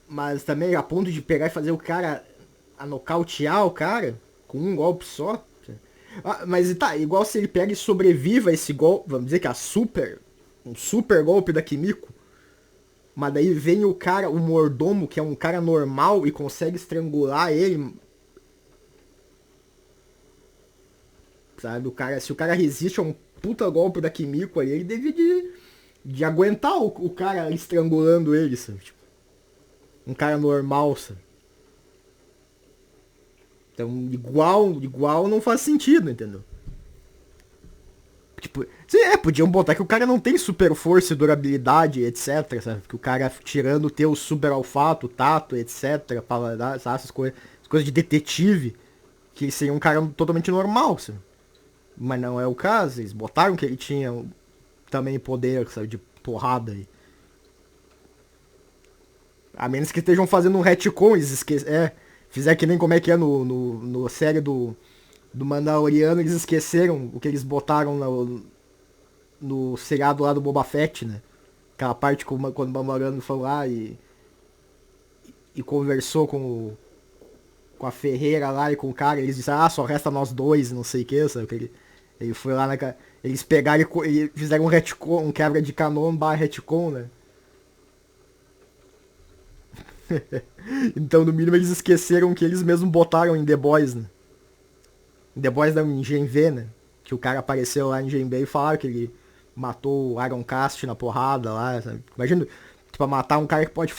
[SPEAKER 1] Mas também a ponto de pegar e fazer o cara... A nocautear o cara com um golpe só. Ah, mas tá, igual se ele pega e sobreviva a esse golpe, vamos dizer que um super golpe da Kimiko, mas daí vem o cara, o mordomo, que é um cara normal e consegue estrangular ele, sabe, se o cara resiste a um puta golpe da Kimiko aí, ele deve de aguentar o cara estrangulando ele, sabe, tipo, um cara normal, sabe. Então, igual não faz sentido, entendeu? Tipo, podiam botar que o cara não tem super força e durabilidade, etc, sabe? Que o cara tirando o teu super olfato, tato, etc, paladar, sabe? Essas coisas de detetive, que ele seria um cara totalmente normal, sabe? Mas não é o caso, eles botaram que ele tinha também poder, sabe, de porrada aí. A menos que estejam fazendo um retcon, eles fizer que nem como é que é no série do Mandaloriano, eles esqueceram o que eles botaram no seriado lá do Boba Fett, né? Aquela parte quando o Mandaloriano foi lá e conversou com a Ferreira lá e com o cara, eles disseram, só resta nós dois, não sei o que, sabe? Ele foi lá, eles pegaram e fizeram um retcon, um quebra de canon barra retcon, né? Então, no mínimo, eles esqueceram que eles mesmos botaram em The Boys, né? Em The Boys não, em GMV, né? Que o cara apareceu lá em GMV e falaram que ele matou o Iron Cast na porrada lá, sabe? Imagina, pra matar um cara que pode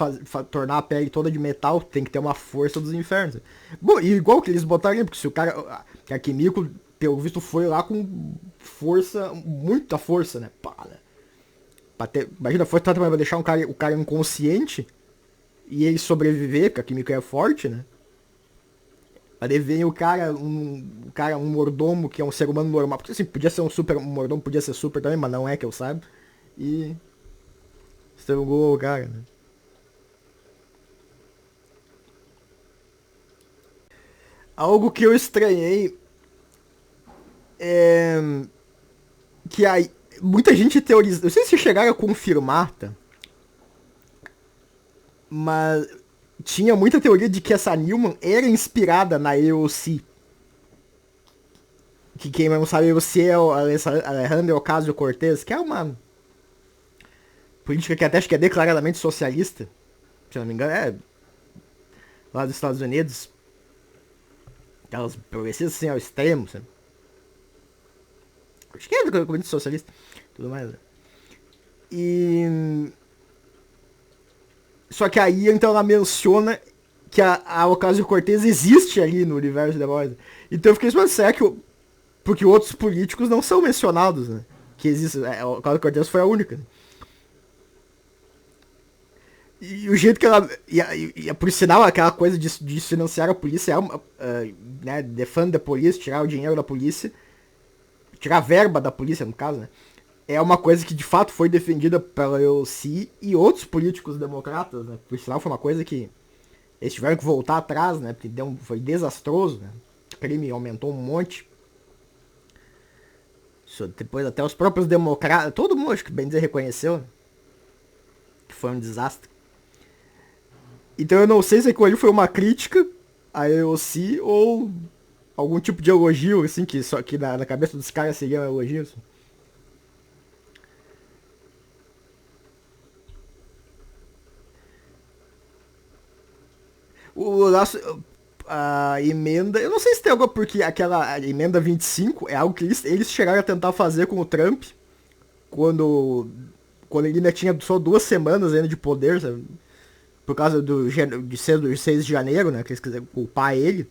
[SPEAKER 1] tornar a pele toda de metal, tem que ter uma força dos infernos. Bom, e igual que eles botaram ali, porque se o cara... Que a Kimiko, pelo visto, foi lá com força, muita força, né? Pá, né? Imagina, foi tanto pra deixar o cara inconsciente e ele sobreviver, porque a Kimiko é forte, né? Aí vem um mordomo que é um ser humano normal. Porque assim, podia ser um mordomo podia ser super também, mas não é que eu saiba. E estrangulou o cara, né? Algo que eu estranhei é que aí muita gente teoriza, não sei se chegaram a confirmar, tá? Mas tinha muita teoria de que essa Newman era inspirada na AOC. Que quem não sabe, AOC é o Alejandro Ocasio-Cortez, que é uma política que até acho que é declaradamente socialista. Se não me engano, é lá dos Estados Unidos. Aquelas progressistas assim ao extremo, sabe? Acho que é declaradamente socialista. Tudo mais, né? E... Só que aí, então, ela menciona que a Ocasio-Cortez existe ali no universo da Boys. Então eu fiquei pensando, será que... Porque outros políticos não são mencionados, né? Que existe. A Ocasio-Cortez foi a única. Né? E o jeito que ela... por sinal, aquela coisa de financiar a polícia, né? Defund the police, tirar o dinheiro da polícia. Tirar a verba da polícia, no caso, né? É uma coisa que de fato foi defendida pela AOC e outros políticos democratas, né? Por sinal, foi uma coisa que eles tiveram que voltar atrás, né? Porque foi desastroso, né? O crime aumentou um monte. Isso, depois até os próprios democratas, todo mundo, acho que bem dizer, reconheceu que foi um desastre. Então eu não sei se aquilo ali foi uma crítica a AOC ou algum tipo de elogio, assim, que só que na cabeça dos caras seria um elogio. Assim. O laço. A emenda. Eu não sei se tem algo porque aquela emenda 25 é algo que eles chegaram a tentar fazer com o Trump quando. Quando ele ainda tinha só 2 semanas ainda de poder, sabe? Por causa de ser do 6 de janeiro, né? Que eles quiseram culpar ele.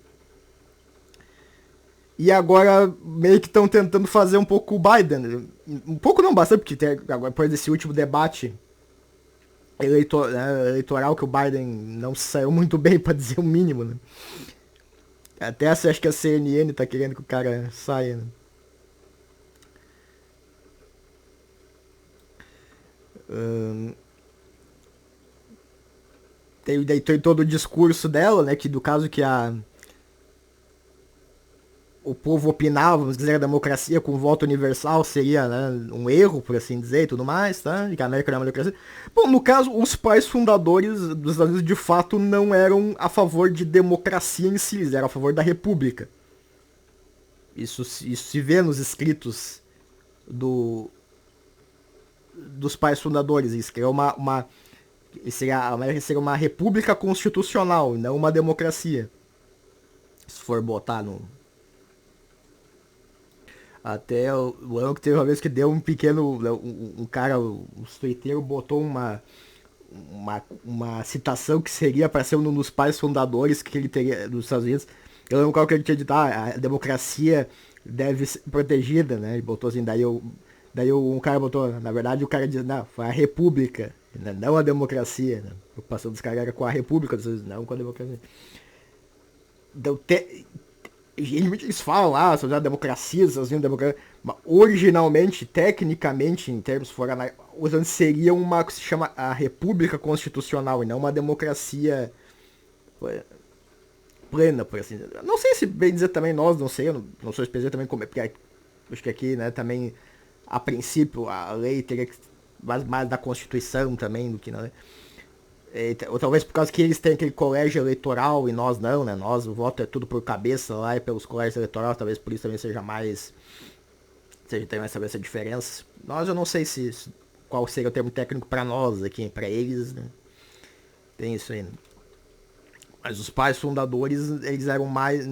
[SPEAKER 1] E agora meio que estão tentando fazer um pouco o Biden. Um pouco não bastante, porque tem, agora, depois desse último debate eleitoral que o Biden não saiu muito bem, pra dizer o mínimo, né? Até acho que a CNN tá querendo que o cara saia, né? Tem todo o discurso dela, né? Que do caso que o povo opinava, vamos dizer, a democracia com voto universal seria, né, um erro, por assim dizer, e tudo mais, tá? E que a América não é uma democracia. Bom, no caso, os pais fundadores dos Estados Unidos, de fato, não eram a favor de democracia em si, eles eram a favor da república. Isso se vê nos escritos dos pais fundadores, isso que é a América seria uma república constitucional, não uma democracia. Se for botar no, até o ano que teve uma vez que deu um pequeno. Um cara, um tweeteiro, botou uma citação que seria para ser um dos pais fundadores que ele teria dos Estados Unidos. Eu lembro qual que ele tinha dito, a democracia deve ser protegida, né? Ele botou assim, daí um cara botou, na verdade o cara diz, não, foi a república, né? Não a democracia. Né? A preocupação dos caras era com a república, não com a democracia. Então, eles falam lá sobre a democracia, mas originalmente, tecnicamente, em termos fora, usando seria uma que se chama a República Constitucional e não uma democracia plena, por assim dizer. Não sei se bem dizer também nós, não sei, eu não sou especialista também, porque acho que aqui, né, também, a princípio, a lei teria que mais da Constituição também do que na lei. Ou talvez por causa que eles têm aquele colégio eleitoral e nós não, né? Nós, o voto é tudo por cabeça lá e pelos colégios eleitorais, talvez por isso também seja mais. Seja tem mais essa diferença. Nós eu não sei qual seria o termo técnico para nós aqui, para eles, né? Tem isso aí. Né? Mas os pais fundadores, eles eram mais.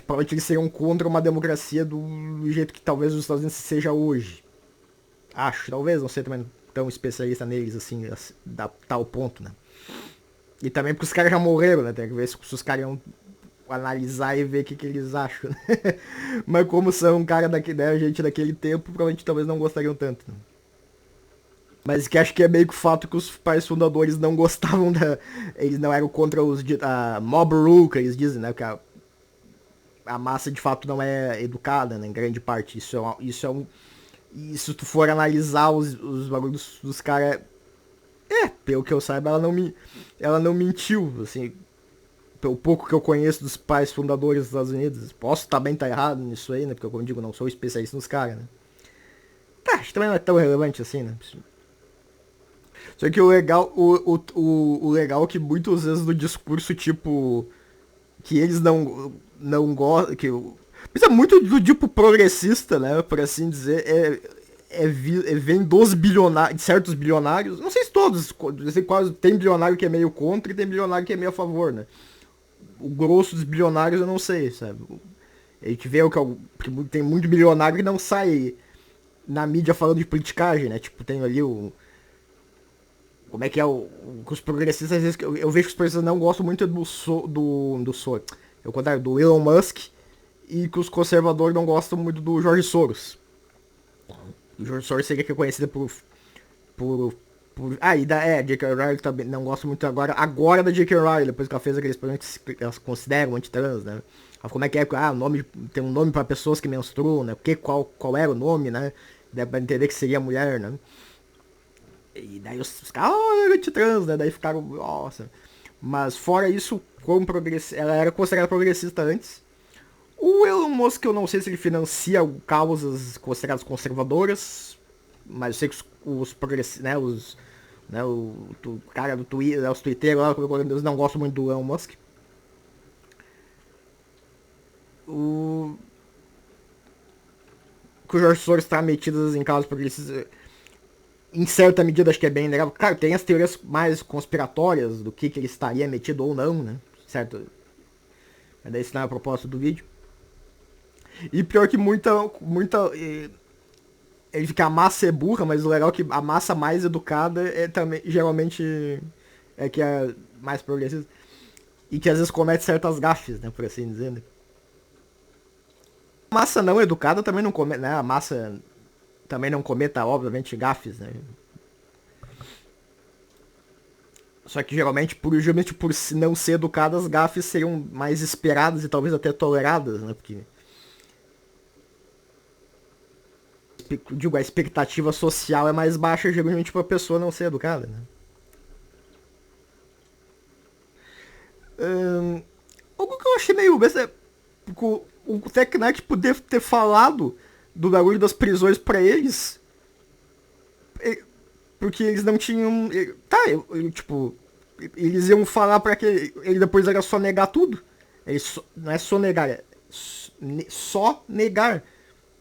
[SPEAKER 1] Provavelmente eles seriam contra uma democracia do jeito que talvez os Estados Unidos seja hoje. Acho, talvez, não sei também. Tão especialista neles, assim, da tal ponto, né? E também porque os caras já morreram, né? Tem que ver se os caras iam analisar e ver o que eles acham. Né? Mas como são um cara né, gente daquele tempo, provavelmente talvez não gostariam tanto. Né? Mas que acho que é meio que o fato que os pais fundadores não gostavam da... Eles não eram contra os... A mob rule, que eles dizem, né? Que a massa, de fato, não é educada, né? Em grande parte. Isso é um... E se tu for analisar os bagulhos dos caras. Pelo que eu saiba, ela não mentiu, assim. Pelo pouco que eu conheço dos pais fundadores dos Estados Unidos. Posso também estar errado nisso aí, né? Porque, como eu digo, não sou especialista nos caras, né? Tá, acho que também não é tão relevante assim, né? Só que o legal, o legal é que muitas vezes no discurso, tipo. Que eles não gostam. Mas é muito do tipo progressista, né? Por assim dizer. Vem dos bilionários, de certos bilionários. Não sei se todos. Quase tem bilionário que é meio contra e tem bilionário que é meio a favor, né? O grosso dos bilionários eu não sei, sabe? A gente vê que tem muito bilionário que não sai na mídia falando de politicagem, né? Tipo, tem ali o. Como é que é os progressistas, às vezes, eu vejo que os progressistas não gostam muito do Elon Musk, e que os conservadores não gostam muito do George Soros. O George Soros seria reconhecido J.K. Rowling também não gosta muito agora da J.K. Rowling, depois que ela fez aqueles programas que elas consideram antitrans, né? Como é que tem um nome para pessoas que menstruam, né? Qual era o nome, né? Dá pra entender que seria mulher, né? E daí os caras, antitrans, né? Daí ficaram, nossa. Mas fora isso, ela era considerada progressista antes. O Elon Musk, eu não sei se ele financia causas consideradas conservadoras, mas eu sei que os progressistas, né, o cara do Twitter, os twitteiros lá, eles não gostam muito do Elon Musk. O que o Jorge Soros está metido em causas progressistas, em certa medida, acho que é bem legal. Claro, tem as teorias mais conspiratórias do que ele estaria metido ou não, né? Certo? Mas daí isso não é a proposta do vídeo. E pior que muita ele fica a massa é burra, mas o legal é que a massa mais educada é também, geralmente, é que é mais progressista. E que às vezes comete certas gafes, né? Por assim dizer, né? A massa não educada também não comete, né? A massa também não cometa, obviamente, gafes, né? Só que geralmente, justamente por não ser educadas, as gafes seriam mais esperadas e talvez até toleradas, né? Porque digo, a expectativa social é mais baixa geralmente pra pessoa não ser educada, né? Algo que eu achei meio besta é o Tech Knight poder ter falado do bagulho das prisões pra eles. Porque eles não tinham. Tá, tipo. Eles iam falar pra que. Ele depois era só negar tudo. Não é só negar, é só negar.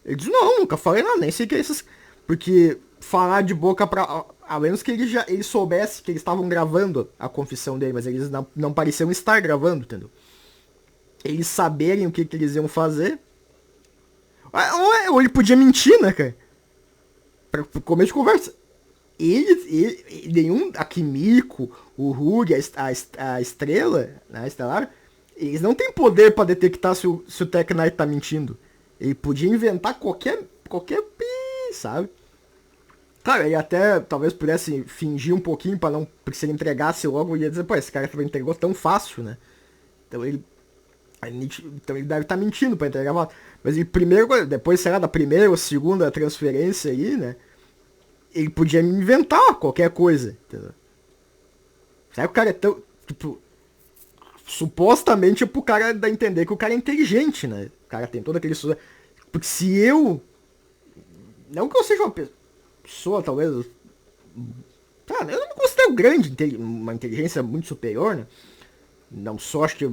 [SPEAKER 1] Ele diz, não, nunca falei nada, nem sei o que é isso. Porque falar de boca pra. A menos que ele soubesse que eles estavam gravando a confissão dele, mas eles não pareciam estar gravando, entendeu? Eles saberem o que eles iam fazer. Ou ele podia mentir, né, cara? Pra começo de conversa. Nenhum, a Kimiko, o Hug, a Estrela, né, a Estelar, eles não têm poder pra detectar se o Tech Knight tá mentindo. Ele podia inventar qualquer sabe? Claro, ele até talvez pudesse fingir um pouquinho pra não, porque se ele entregasse logo, ele ia dizer, pô, esse cara também entregou tão fácil, né? Então ele deve estar mentindo pra entregar a moto. Mas ele primeiro, depois, sei lá, da primeira ou segunda transferência aí, né? Ele podia inventar qualquer coisa, entendeu? Será que o cara é tão. Tipo. Supostamente é pro cara dar a entender que o cara é inteligente, né? O cara tem todo aquele. Porque se eu. Não que eu seja uma pessoa, talvez. Tá, eu não me considero grande, uma inteligência muito superior, né? Não sou, acho que,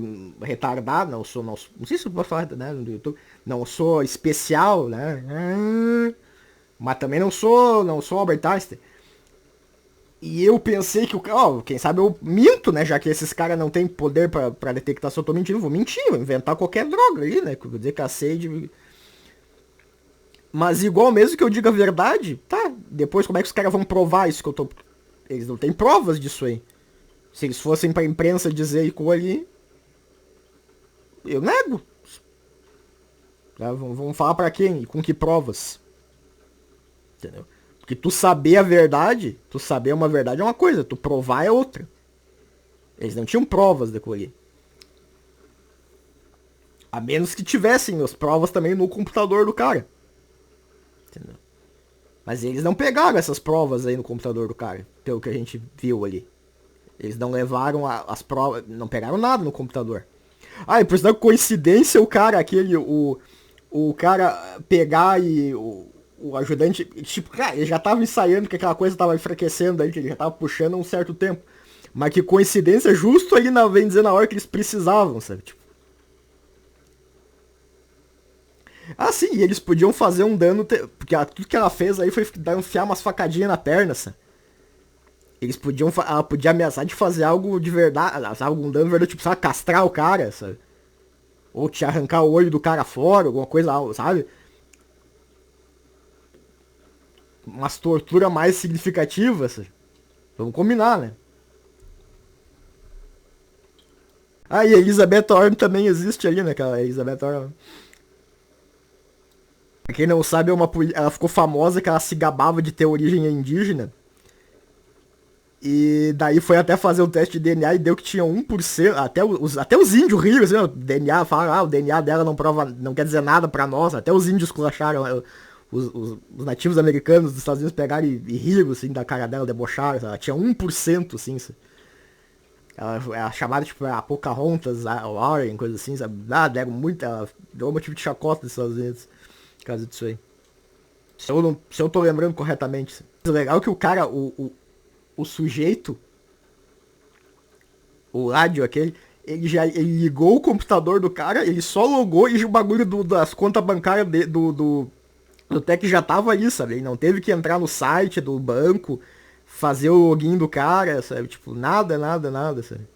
[SPEAKER 1] retardado, não sei se eu posso falar, né, no YouTube. Não sou especial, né? Mas também não sou Albert Einstein. E eu pensei que quem sabe eu minto, né? Já que esses caras não têm poder pra detectar se eu tô mentindo. Vou mentir, vou inventar qualquer droga aí, né? Vou dizer que a sede. Mas igual mesmo que eu diga a verdade, tá? Depois como é que os caras vão provar isso que eu tô. Eles não têm provas disso aí. Se eles fossem pra imprensa dizer com ali. Eu nego. Tá? Vão falar pra quem? E com que provas? Entendeu? Porque tu saber a verdade, tu saber uma verdade é uma coisa, tu provar é outra. Eles não tinham provas daquilo ali. A menos que tivessem as provas também no computador do cara. Entendeu? Mas eles não pegaram essas provas aí no computador do cara, pelo que a gente viu ali. Eles não levaram as provas, não pegaram nada no computador. Ah, e por sinal, coincidência, o cara, o cara pegar e o ajudante, tipo, cara, ele já tava ensaiando que aquela coisa tava enfraquecendo aí, que ele já tava puxando há um certo tempo. Mas que coincidência, justo ali vem dizer na hora que eles precisavam, sabe? Tipo. Ah, sim, e eles podiam fazer um dano, porque tudo que ela fez aí foi enfiar umas facadinhas na perna, sabe? Ela podia ameaçar de fazer algo de verdade, algum dano verdade, tipo, sabe, castrar o cara, sabe? Ou te arrancar o olho do cara fora, alguma coisa, sabe? Umas torturas mais significativas. Vamos combinar, né? Ah, e a Elizabeth Warren também existe ali, né? Aquela Elizabeth Warren. Pra quem não sabe, ela ficou famosa que ela se gabava de ter origem indígena. E daí foi até fazer o teste de DNA e deu que tinha 1%. Até os índios riram, assim, o DNA, falaram, o DNA dela não quer dizer nada pra nós. Até os índios colacharam. Os nativos americanos dos Estados Unidos pegaram e riram, assim, da cara dela, debocharam. Ela tinha 1%, assim. Ela chamada, tipo, a Pocahontas, a Warren, coisa assim, sabe? Ah, deram muita. Deu um motivo de chacota nos Estados Unidos. Por causa disso aí. Se eu tô lembrando corretamente. O legal é que o cara, o sujeito, o rádio aquele, ele ligou o computador do cara, ele só logou e o bagulho das contas bancárias do Tech já tava ali, sabe? Ele não teve que entrar no site do banco, fazer o login do cara, sabe? Tipo, nada, nada, nada, sabe?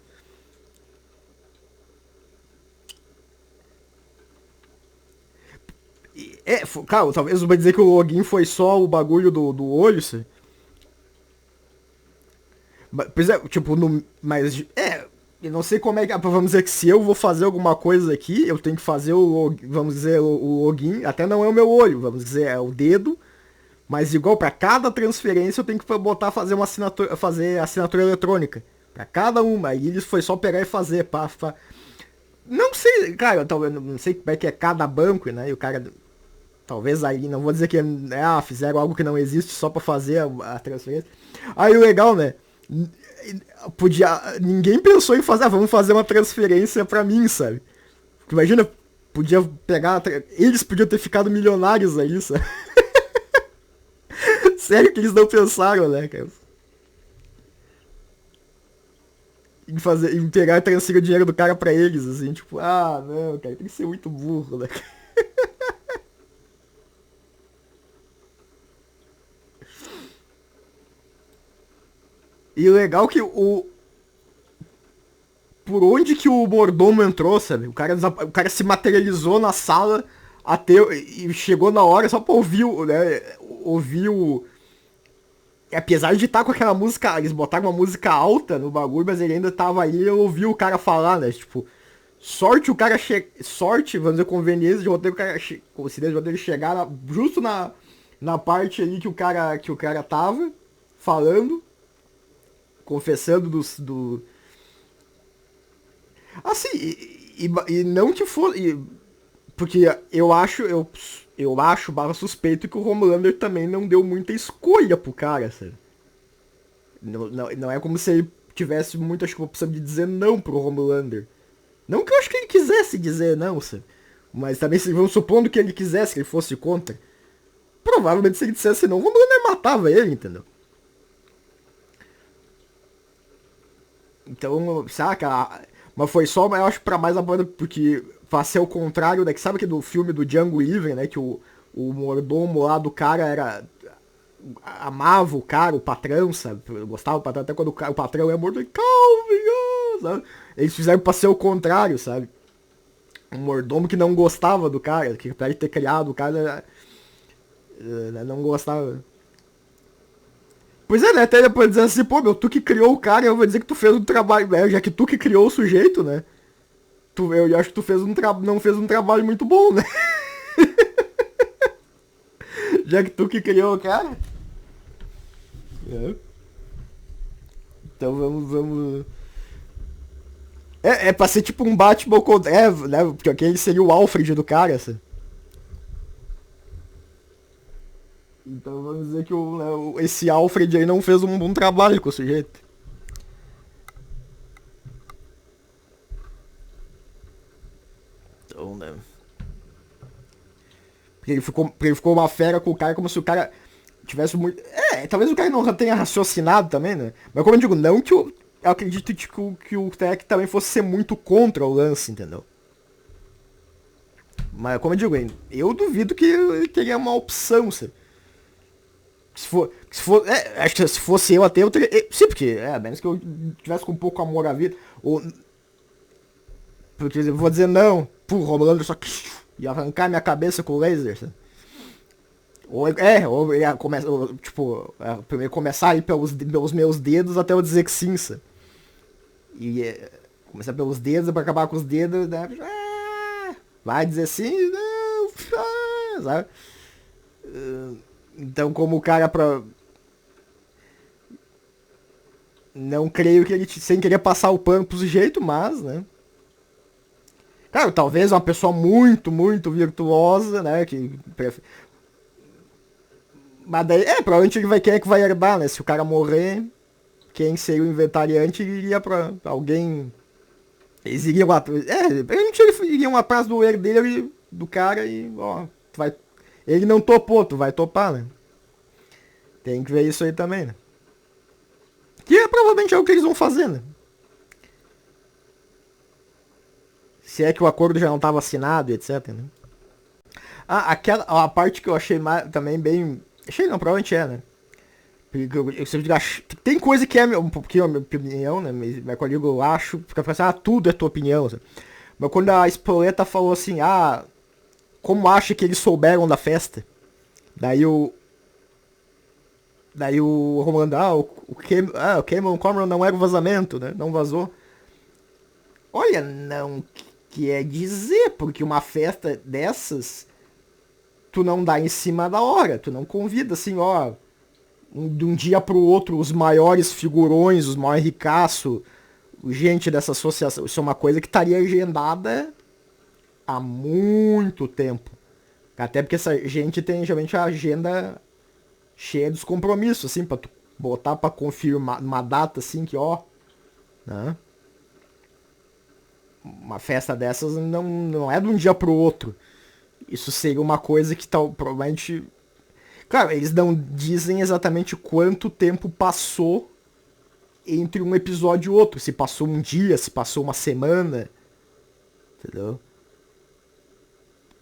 [SPEAKER 1] Cara, talvez eu vou dizer que o login foi só o bagulho do olho, sabe? Pois é, tipo, mas. Eu não sei como é que. Vamos dizer que se eu vou fazer alguma coisa aqui, eu tenho que fazer vamos dizer, o login. Até não é o meu olho, vamos dizer, é o dedo. Mas igual para cada transferência eu tenho que botar fazer uma assinatura, fazer assinatura eletrônica. Para cada uma. Aí eles foi só pegar e fazer, pá. Não sei, cara, talvez não sei como é que é cada banco, né? E o cara. Talvez aí, não vou dizer que fizeram algo que não existe só para fazer a transferência. Aí o legal, né? Ninguém pensou em fazer, vamos fazer uma transferência pra mim, sabe? Imagina, podia pegar, eles podiam ter ficado milionários aí, sabe? Sério que eles não pensaram, né, cara? Em pegar e transferir o dinheiro do cara pra eles, assim, tipo, não, cara, tem que ser muito burro, né? E o legal que por onde que o mordomo entrou, sabe? O cara se materializou na sala até e chegou na hora só pra ouvir, né? Ouvir o. Apesar de estar com aquela música, eles botaram uma música alta no bagulho, mas ele ainda tava aí e eu ouvi o cara falar, né? Tipo, sorte, vamos dizer, conveniência de roteiro, coincidência de roteiro chegar justo na parte ali que o cara tava falando, confessando assim, e não que fosse. Porque eu acho barra suspeito que o Homelander também não deu muita escolha pro cara, sabe? Não é como se ele tivesse muita opção de dizer não pro Homelander. Não que eu acho que ele quisesse dizer não, sabe? Mas também, se vamos supondo que ele quisesse, que ele fosse contra. Provavelmente se ele dissesse não, o Homelander matava ele, entendeu? Então, saca? Mas foi só, eu acho, pra mais a banda, porque vai ser o contrário, né? Que sabe que do filme do Django Livre, né? Que o mordomo lá do cara era. Amava o cara, o patrão, sabe? Eu gostava do patrão, até quando o patrão é morto, Calvin, sabe? Eles fizeram pra ser o contrário, sabe? Um mordomo que não gostava do cara, que apesar de ter criado o cara, não gostava. Pois é, né? Até depois dizer assim, pô, meu, tu que criou o cara, eu vou dizer que tu fez um trabalho, já que tu que criou o sujeito, né? Eu acho que tu não fez um trabalho muito bom, né? Já que tu que criou o cara. É. Então vamos. É pra ser tipo um Batman contra. Né? Porque aquele seria o Alfred do cara, assim. Então vamos dizer que esse Alfred aí não fez um bom trabalho com o sujeito. Então, né? Ele ficou uma fera com o cara como se o cara tivesse muito. Talvez o cara não tenha raciocinado também, né? Mas como eu digo, não que eu acredito que o Tech também fosse ser muito contra o lance, entendeu? Mas como eu digo, eu duvido que ele teria uma opção, sabe? Acho que se fosse eu até eu teria. Sim, porque, menos que eu tivesse com um pouco amor à vida. Ou, porque eu vou dizer não, pro Homelander só e arrancar minha cabeça com o laser, sabe? Ou ia começar, tipo, primeiro começar aí pelos meus dedos até eu dizer que sim, sabe? E começar pelos dedos pra acabar com os dedos, né? Vai dizer sim, não, sabe? Então, como o cara pra. Não creio que ele sem querer passar o pano pro sujeito, mas, né? Claro, talvez uma pessoa muito, muito virtuosa, né? Mas daí, provavelmente ele vai querer que vai herdar, né? Se o cara morrer, quem seria o inventariante iria pra alguém. Eles iriam lá. Provavelmente eles iriam atrás do herdeiro do cara e, ó, tu vai. Ele não topou, tu vai topar, né? Tem que ver isso aí também, né? Que provavelmente é o que eles vão fazer, né? Se é que o acordo já não estava assinado, etc, né? Ah, a parte que eu achei também bem. Achei não, provavelmente é, né? Tem coisa que é um pouquinho a minha opinião, né? Mas quando eu acho, fica pensando, ah, tudo é tua opinião. Sabe? Mas quando a Espoleta falou assim, ah, como acha que eles souberam da festa? Daí o. Daí o Romando, o Cameron Cameron não era o vazamento, né? Não vazou. Olha, não quer dizer, porque uma festa dessas, tu não dá em cima da hora, tu não convida assim, ó, de um dia pro outro, os maiores figurões, os maiores ricaços, gente dessa associação. Isso é uma coisa que estaria agendada há muito tempo. Até porque essa gente tem geralmente a agenda cheia dos compromissos, assim, pra tu botar pra confirmar uma data assim que, ó, né? Uma festa dessas não é de um dia pro outro. Isso seria uma coisa que tal, provavelmente. Claro, eles não dizem exatamente quanto tempo passou entre um episódio e outro. Se passou um dia, se passou uma semana. Entendeu?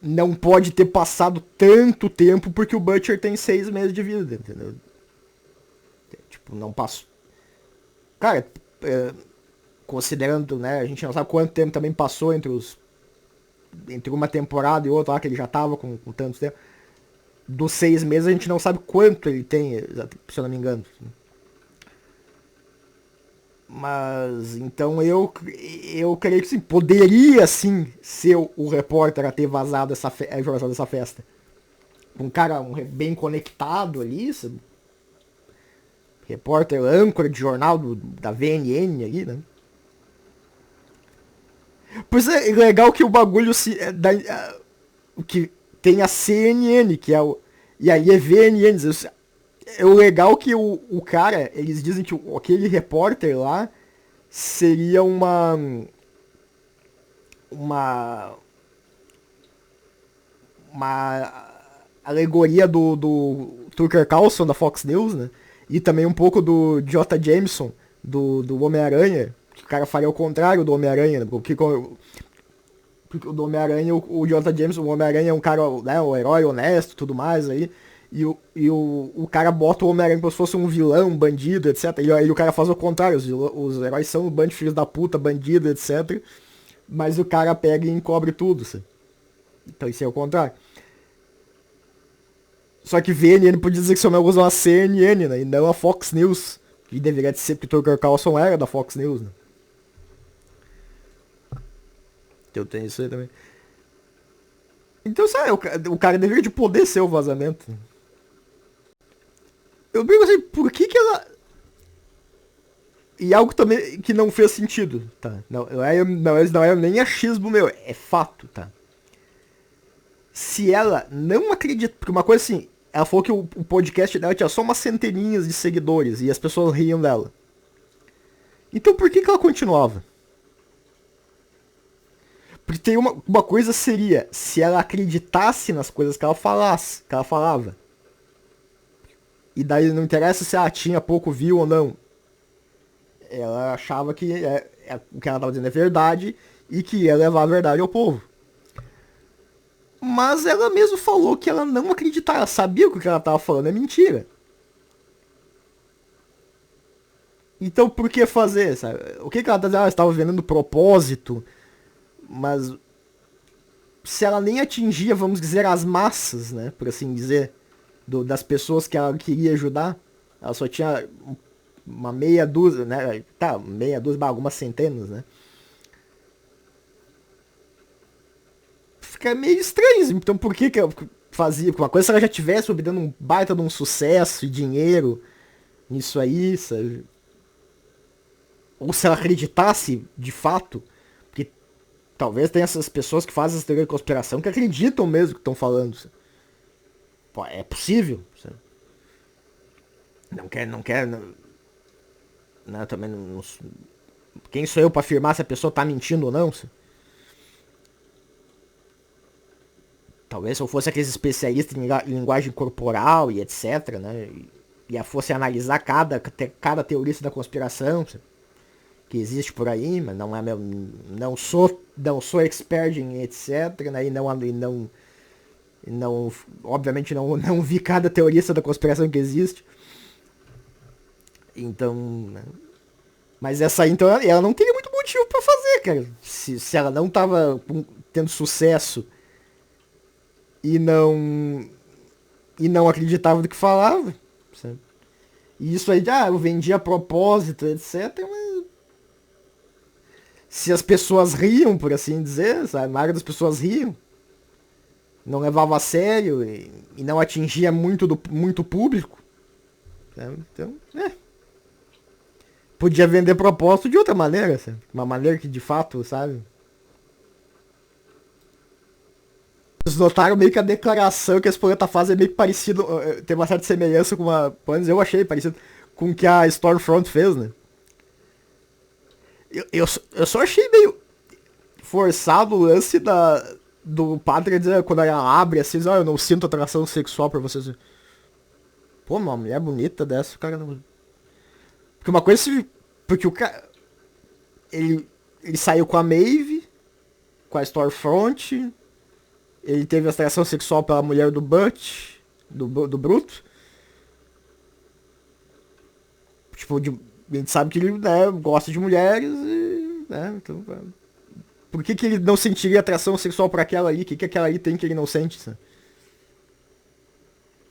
[SPEAKER 1] Não pode ter passado tanto tempo porque o Butcher tem 6 meses de vida, entendeu? Tipo, não passou. Cara, considerando, né, a gente não sabe quanto tempo também passou entre uma temporada e outra lá, que ele já tava com tanto tempo. Dos 6 meses a gente não sabe quanto ele tem, se eu não me engano. Mas, então eu creio que sim, poderia sim ser o repórter a ter vazado essa informação dessa festa. Um cara bem conectado ali, sabe? Repórter âncora de jornal da VNN ali, né? Pois é, legal que o bagulho que tem a CNN, que é o. E aí é VNN. É o legal que o cara, eles dizem que aquele repórter lá seria uma alegoria do Tucker Carlson da Fox News, né? E também um pouco do J. Jameson, do Homem-Aranha, que o cara faria o contrário do Homem-Aranha, né? Porque o do Homem-Aranha, o J. Jameson, o Homem-Aranha é um cara, né, um herói honesto e tudo mais aí. E o cara bota o Homem-Aranha como se fosse um vilão, um bandido, etc. E aí o cara faz o contrário, os heróis são um bando de filhos da puta, bandido, etc. Mas o cara pega e encobre tudo, sabe? Então isso é o contrário. Só que VNN podia dizer que seu nome usa uma CNN, né? E não a Fox News. Que deveria de ser, porque o Tucker Carlson era da Fox News, né? Então tem isso aí também. Então, sabe, o cara deveria de poder ser o vazamento. Eu digo assim, por que ela... E algo também que não fez sentido, tá? Não é nem achismo meu, é fato, tá? Se ela não acredita... Porque uma coisa assim, ela falou que o podcast dela tinha só umas centeninhas de seguidores e as pessoas riam dela. Então por que ela continuava? Porque tem uma coisa seria, se ela acreditasse nas coisas que ela falava. E daí não interessa se ela tinha pouco view ou não. Ela achava que o que ela estava dizendo é verdade e que ia levar a verdade ao povo. Mas ela mesmo falou que ela não acreditava, ela sabia que o que ela estava falando é mentira. Então por que fazer, sabe? O que ela tá dizendo? Ela estava vendendo propósito, mas se ela nem atingia, vamos dizer, as massas, né, por assim dizer, das pessoas que ela queria ajudar, ela só tinha uma meia dúzia, né, tá, meia dúzia, algumas centenas, né. Fica meio estranho, então por que ela fazia? Porque uma coisa se ela já tivesse obtendo um baita de um sucesso e dinheiro nisso aí, sabe? Ou se ela acreditasse de fato, porque talvez tenha essas pessoas que fazem essa teoria de conspiração que acreditam mesmo que estão falando. Sabe? Pô, é possível. Sabe? Não quer. né, também não, quem sou eu pra afirmar se a pessoa tá mentindo ou não? Talvez se eu fosse aqueles especialistas em linguagem corporal e etc, né? E fosse analisar cada teorista da conspiração que existe por aí, mas não é meu, não sou expert em etc, né? E não obviamente não vi cada teorista da conspiração que existe. Então, né? Mas essa aí, então, ela não teria muito motivo pra fazer, cara. Se ela não tava tendo sucesso e não acreditava do que falava, sabe? E isso aí, eu vendi a propósito, etc. Mas se as pessoas riam, por assim dizer, sabe? A maioria das pessoas riam, não levava a sério e não atingia muito público, sabe? Então, podia vender propósito de outra maneira, sabe? Uma maneira que de fato, sabe? Vocês notaram meio que a declaração que a Spoleta faz é meio que parecido, tem uma certa semelhança com uma, pelo menos eu achei parecido com o que a Stormfront fez, né? Eu só achei meio forçado o lance do padre dizer, quando ela abre assim, eu não sinto atração sexual por vocês. Pô, uma mulher bonita dessa, o cara não... Porque uma coisa, porque o cara, ele saiu com a Maeve, com a Stormfront, ele teve atração sexual pela mulher do Butch, do Bruto. Tipo, a gente sabe que ele, né, gosta de mulheres e, né, então, por que ele não sentiria atração sexual por aquela ali? O que aquela ali tem que ele não sente, sabe?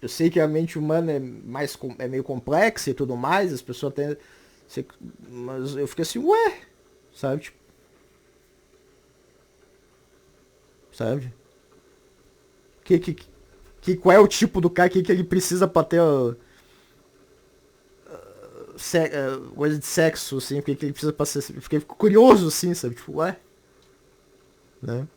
[SPEAKER 1] Eu sei que a mente humana é meio complexa e tudo mais, as pessoas têm... Mas eu fiquei assim, ué, sabe? Tipo, sabe? Qual é o tipo do cara que ele precisa pra ter coisa de sexo, assim, porque ele precisa pra ser... Fiquei curioso, assim, sabe? Tipo, ué, né?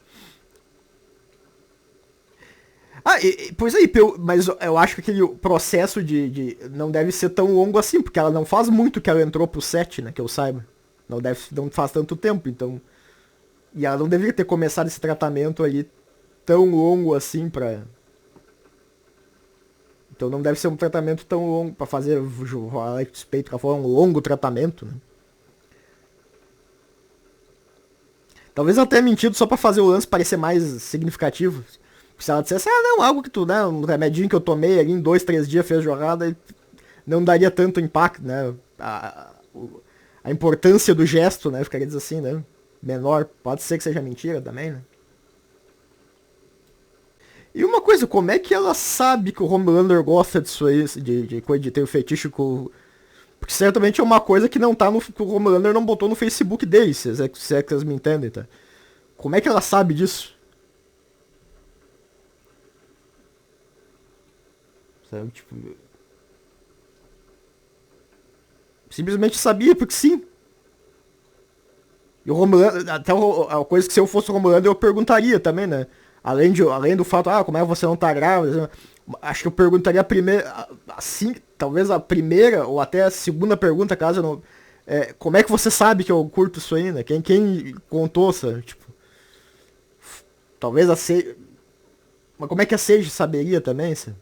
[SPEAKER 1] Pois aí, mas eu acho que aquele processo de não deve ser tão longo assim, porque ela não faz muito que ela entrou pro set, né, que eu saiba. Não faz tanto tempo, então... E ela não deveria ter começado esse tratamento ali tão longo assim pra... Então não deve ser um tratamento tão longo pra fazer o respeito, ela foi um longo tratamento, né? Talvez ela tenha mentido só pra fazer o lance parecer mais significativo. Se ela dissesse, não, algo que tu, né, um remedinho que eu tomei ali em 2, 3 dias fez jogada, não daria tanto impacto, né? A importância do gesto, né, ficaria assim, né? Menor, pode ser que seja mentira também, né? E uma coisa, como é que ela sabe que o Homelander gosta disso aí, de ter o fetiche com... Porque certamente é uma coisa que não tá no... que o Homelander não botou no Facebook dele, se é que vocês me entendem, tá? Como é que ela sabe disso? Sabe, tipo... Simplesmente sabia, porque sim. E o Homelander... Até a coisa que se eu fosse o Homelander eu perguntaria também, né? Além do fato, como é que você não tá grávida? Acho que eu perguntaria a primeira... Assim, talvez a primeira ou até a segunda pergunta, caso eu não... como é que você sabe que eu curto isso aí, né? Quem contou, sabe? Tipo... Talvez a Sage... Mas como é que a Sage saberia também, sabe?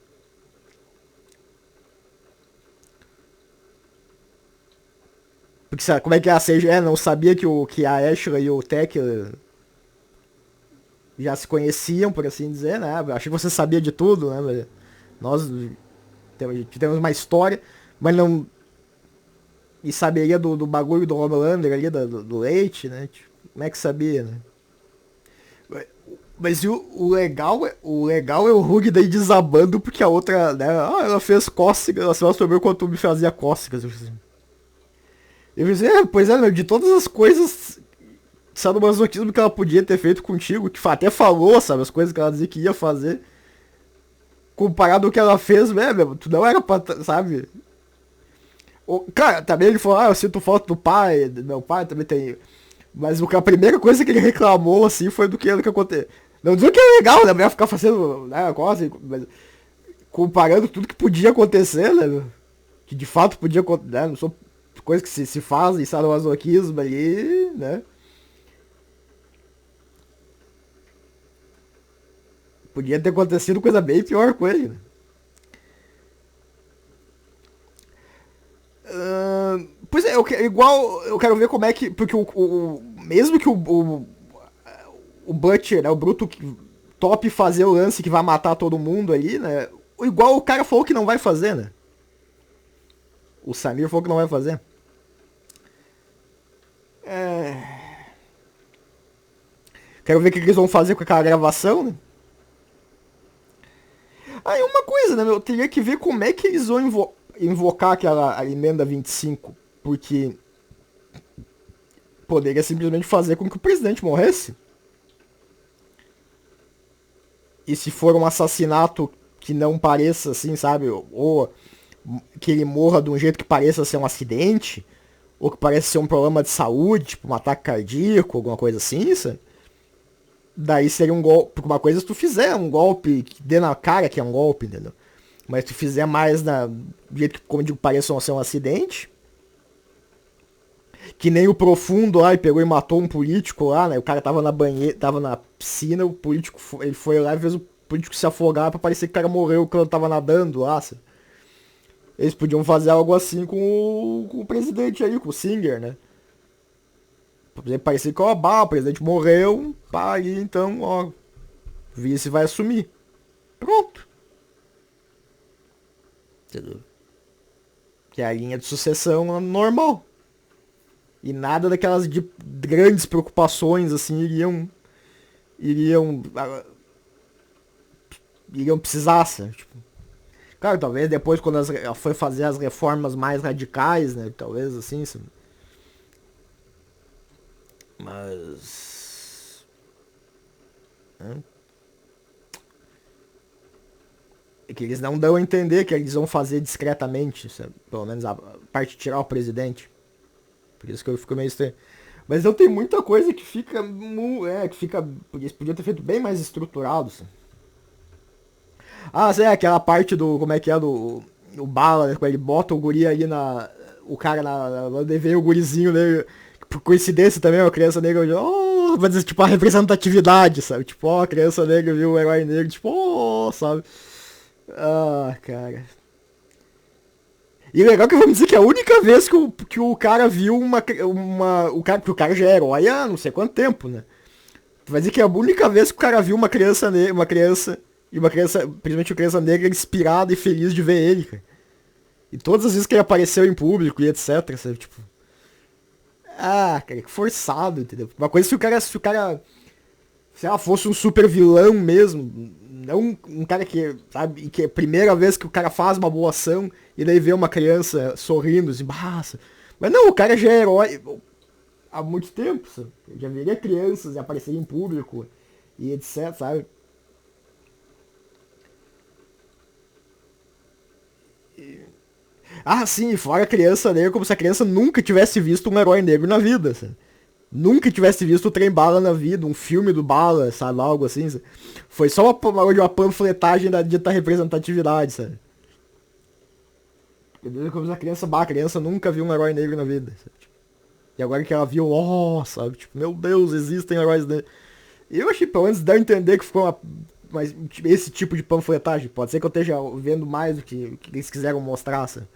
[SPEAKER 1] Porque sabe, como é que a Sage não sabia que a Ashley e o Tech já se conheciam, por assim dizer, né? Achei que você sabia de tudo, né? Nós temos uma história, mas não... E saberia do bagulho do Homelander ali, do leite, né? Tipo, como é que sabia, né? Mas o legal é o Hug daí desabando porque a outra, né? Ela fez cócegas, ela se mostrou quando tu me fazia cócegas. Eu pensei, pois é, meu, de todas as coisas, sabe, umas notícias que ela podia ter feito contigo, que até falou, sabe, as coisas que ela dizia que ia fazer, comparado ao que ela fez, meu, tu não era pra, sabe? Cara, também ele falou, eu sinto falta do pai, meu pai também tem... Mas a primeira coisa que ele reclamou, assim, foi do que aconteceu. Não dizer que é legal, né, a mulher ficar fazendo, né, coisa, mas comparando tudo que podia acontecer, né, que de fato podia acontecer, né, não sou coisa que se faz em sadomasoquismo ali, né? Podia ter acontecido coisa bem pior com ele, né? Pois é, igual eu quero ver como é que. Porque mesmo que o Butcher, né, o Bruto top fazer o lance que vai matar todo mundo ali, né? Igual o cara falou que não vai fazer, né? O Samir falou que não vai fazer. Quero ver o que eles vão fazer com aquela gravação, né? Aí uma coisa, né, meu? Eu teria que ver como é que eles vão invocar aquela emenda 25. Porque poderia simplesmente fazer com que o presidente morresse. E se for um assassinato que não pareça assim, sabe? Ou que ele morra de um jeito que pareça ser um acidente, ou que pareça ser um problema de saúde, tipo um ataque cardíaco, alguma coisa assim, sabe? Daí seria um golpe. Porque uma coisa é se tu fizer um golpe que dê na cara que é um golpe, entendeu? Mas se tu fizer mais do jeito que, como eu digo, pareça ser um acidente. Que nem o Profundo lá, e pegou e matou um político lá, né? O cara tava na banheira, tava na piscina, o político ele foi lá e fez o político se afogar pra parecer que o cara morreu quando tava nadando lá, sabe? Eles podiam fazer algo assim com o presidente aí, com o Singer, né? Parecia que, ó, o presidente morreu, pá, aí então, ó, vice vai assumir. Pronto. Entendeu? Que é a linha de sucessão normal. E nada daquelas grandes preocupações, assim, iriam precisar, sabe? Tipo, claro, talvez depois, quando ela foi fazer as reformas mais radicais, né? Talvez assim, sabe? Mas. Né? É que eles não dão a entender que eles vão fazer discretamente, sabe? Pelo menos a parte de tirar o presidente. Por isso que eu fico meio estranho. Mas não tem muita coisa que fica. Que fica. Eles podiam ter feito bem mais estruturado, sabe? Ah, sei, aquela parte do. Como é que é? Do. O Bala, né? Quando ele bota o guri ali na. O cara na. Onde vem o gurizinho, né? Por coincidência também, uma criança negra. Oh, vai dizer, tipo, a representatividade, sabe? Tipo, ó, a criança negra viu o herói negro, tipo, oh, sabe? Ah, cara. E legal que vamos dizer que é a única vez que o cara viu que o cara já é herói há não sei quanto tempo, né? Vai dizer que é a única vez que o cara viu uma criança, principalmente uma criança negra, inspirada e feliz de ver ele, cara. E todas as vezes que ele apareceu em público e etc, sabe, tipo... Ah, cara, que forçado, entendeu? Uma coisa se o cara, se ela fosse um super vilão mesmo, não um cara que, sabe, que é a primeira vez que o cara faz uma boa ação e daí vê uma criança sorrindo, assim, basta. Mas não, o cara já é herói há muito tempo, sabe? Já veria crianças e apareceria em público e etc, sabe? Ah, sim, fora a criança negra, como se a criança nunca tivesse visto um herói negro na vida, sabe? Nunca tivesse visto o Trem Bala na vida, um filme do Bala, sabe? Algo assim, sabe? Foi só uma panfletagem da dita representatividade, sabe? Como se a criança nunca viu um herói negro na vida, sabe? E agora que ela viu, ó, sabe? Tipo, meu Deus, existem heróis negros. Eu achei, pelo menos, dá a entender que ficou mas esse tipo de panfletagem. Pode ser que eu esteja vendo mais do que eles quiseram mostrar, sabe?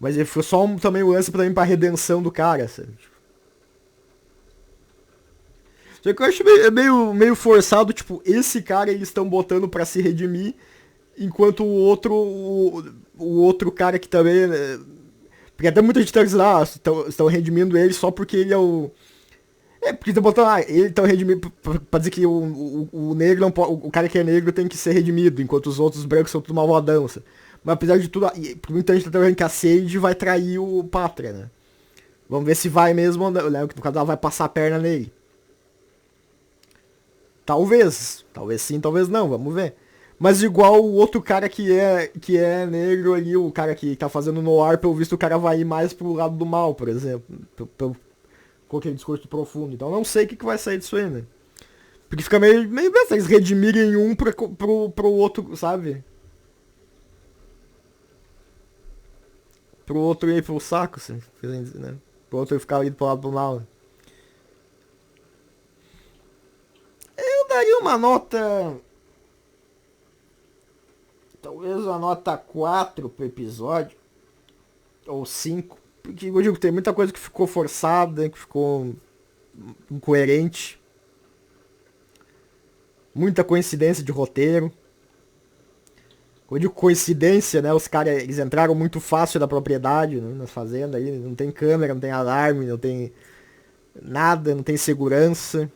[SPEAKER 1] Mas ele foi só também o lance pra redenção do cara, sabe? Só que eu acho meio forçado, tipo, esse cara eles estão botando pra se redimir, enquanto o outro cara que também, né? Porque até muita gente tá dizendo, estão redimindo ele só porque ele é o... Porque estão botando, ele estão redimindo pra dizer que o negro não pode, o cara que é negro tem que ser redimido, enquanto os outros brancos são tudo malvadão, sabe? Mas apesar de tudo, muita gente tá dizendo que a Sage vai trair o Pátria, né? Vamos ver se vai mesmo, né? No caso ela vai passar a perna nele. Talvez sim, talvez não, vamos ver. Mas igual o outro cara que é negro ali, o cara que tá fazendo no ar, pelo visto o cara vai ir mais pro lado do mal, por exemplo. Com aquele discurso profundo. Então não sei o que vai sair disso aí, né? Porque fica meio bem, eles redimirem um pro outro, sabe? pro outro ir pro saco, assim, né? Pro outro ficar indo pro lado do mal. Eu daria uma nota. Talvez uma nota 4 pro episódio. Ou 5. Porque eu digo, tem muita coisa que ficou forçada, que ficou incoerente. Muita coincidência de roteiro. Eu digo coincidência, né? Os caras, eles entraram muito fácil na propriedade, né? Na fazenda aí. Não tem câmera, não tem alarme, não tem nada, não tem segurança.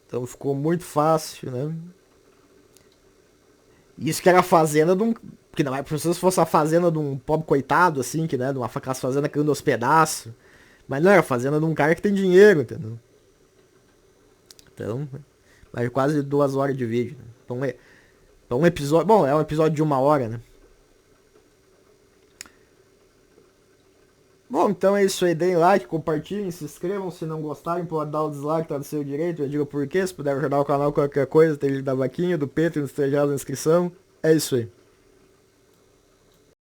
[SPEAKER 1] Então ficou muito fácil, né? Isso que era a fazenda de um. Que não é, se fosse a fazenda de um pobre coitado, assim, que, né? De uma fazenda caindo aos pedaços. Mas não, era a fazenda de um cara que tem dinheiro, entendeu? Então, mas quase 2 horas de vídeo. Né? Então um episódio. Bom, é um episódio de 1 hora, né? Bom, então é isso aí. Deem like, compartilhem, se inscrevam. Se não gostarem, pode dar o dislike, tá do seu direito. Eu digo por quê. Se puder ajudar o canal, qualquer coisa, tem link da vaquinha, do Petro, no estrejado na inscrição. É isso aí.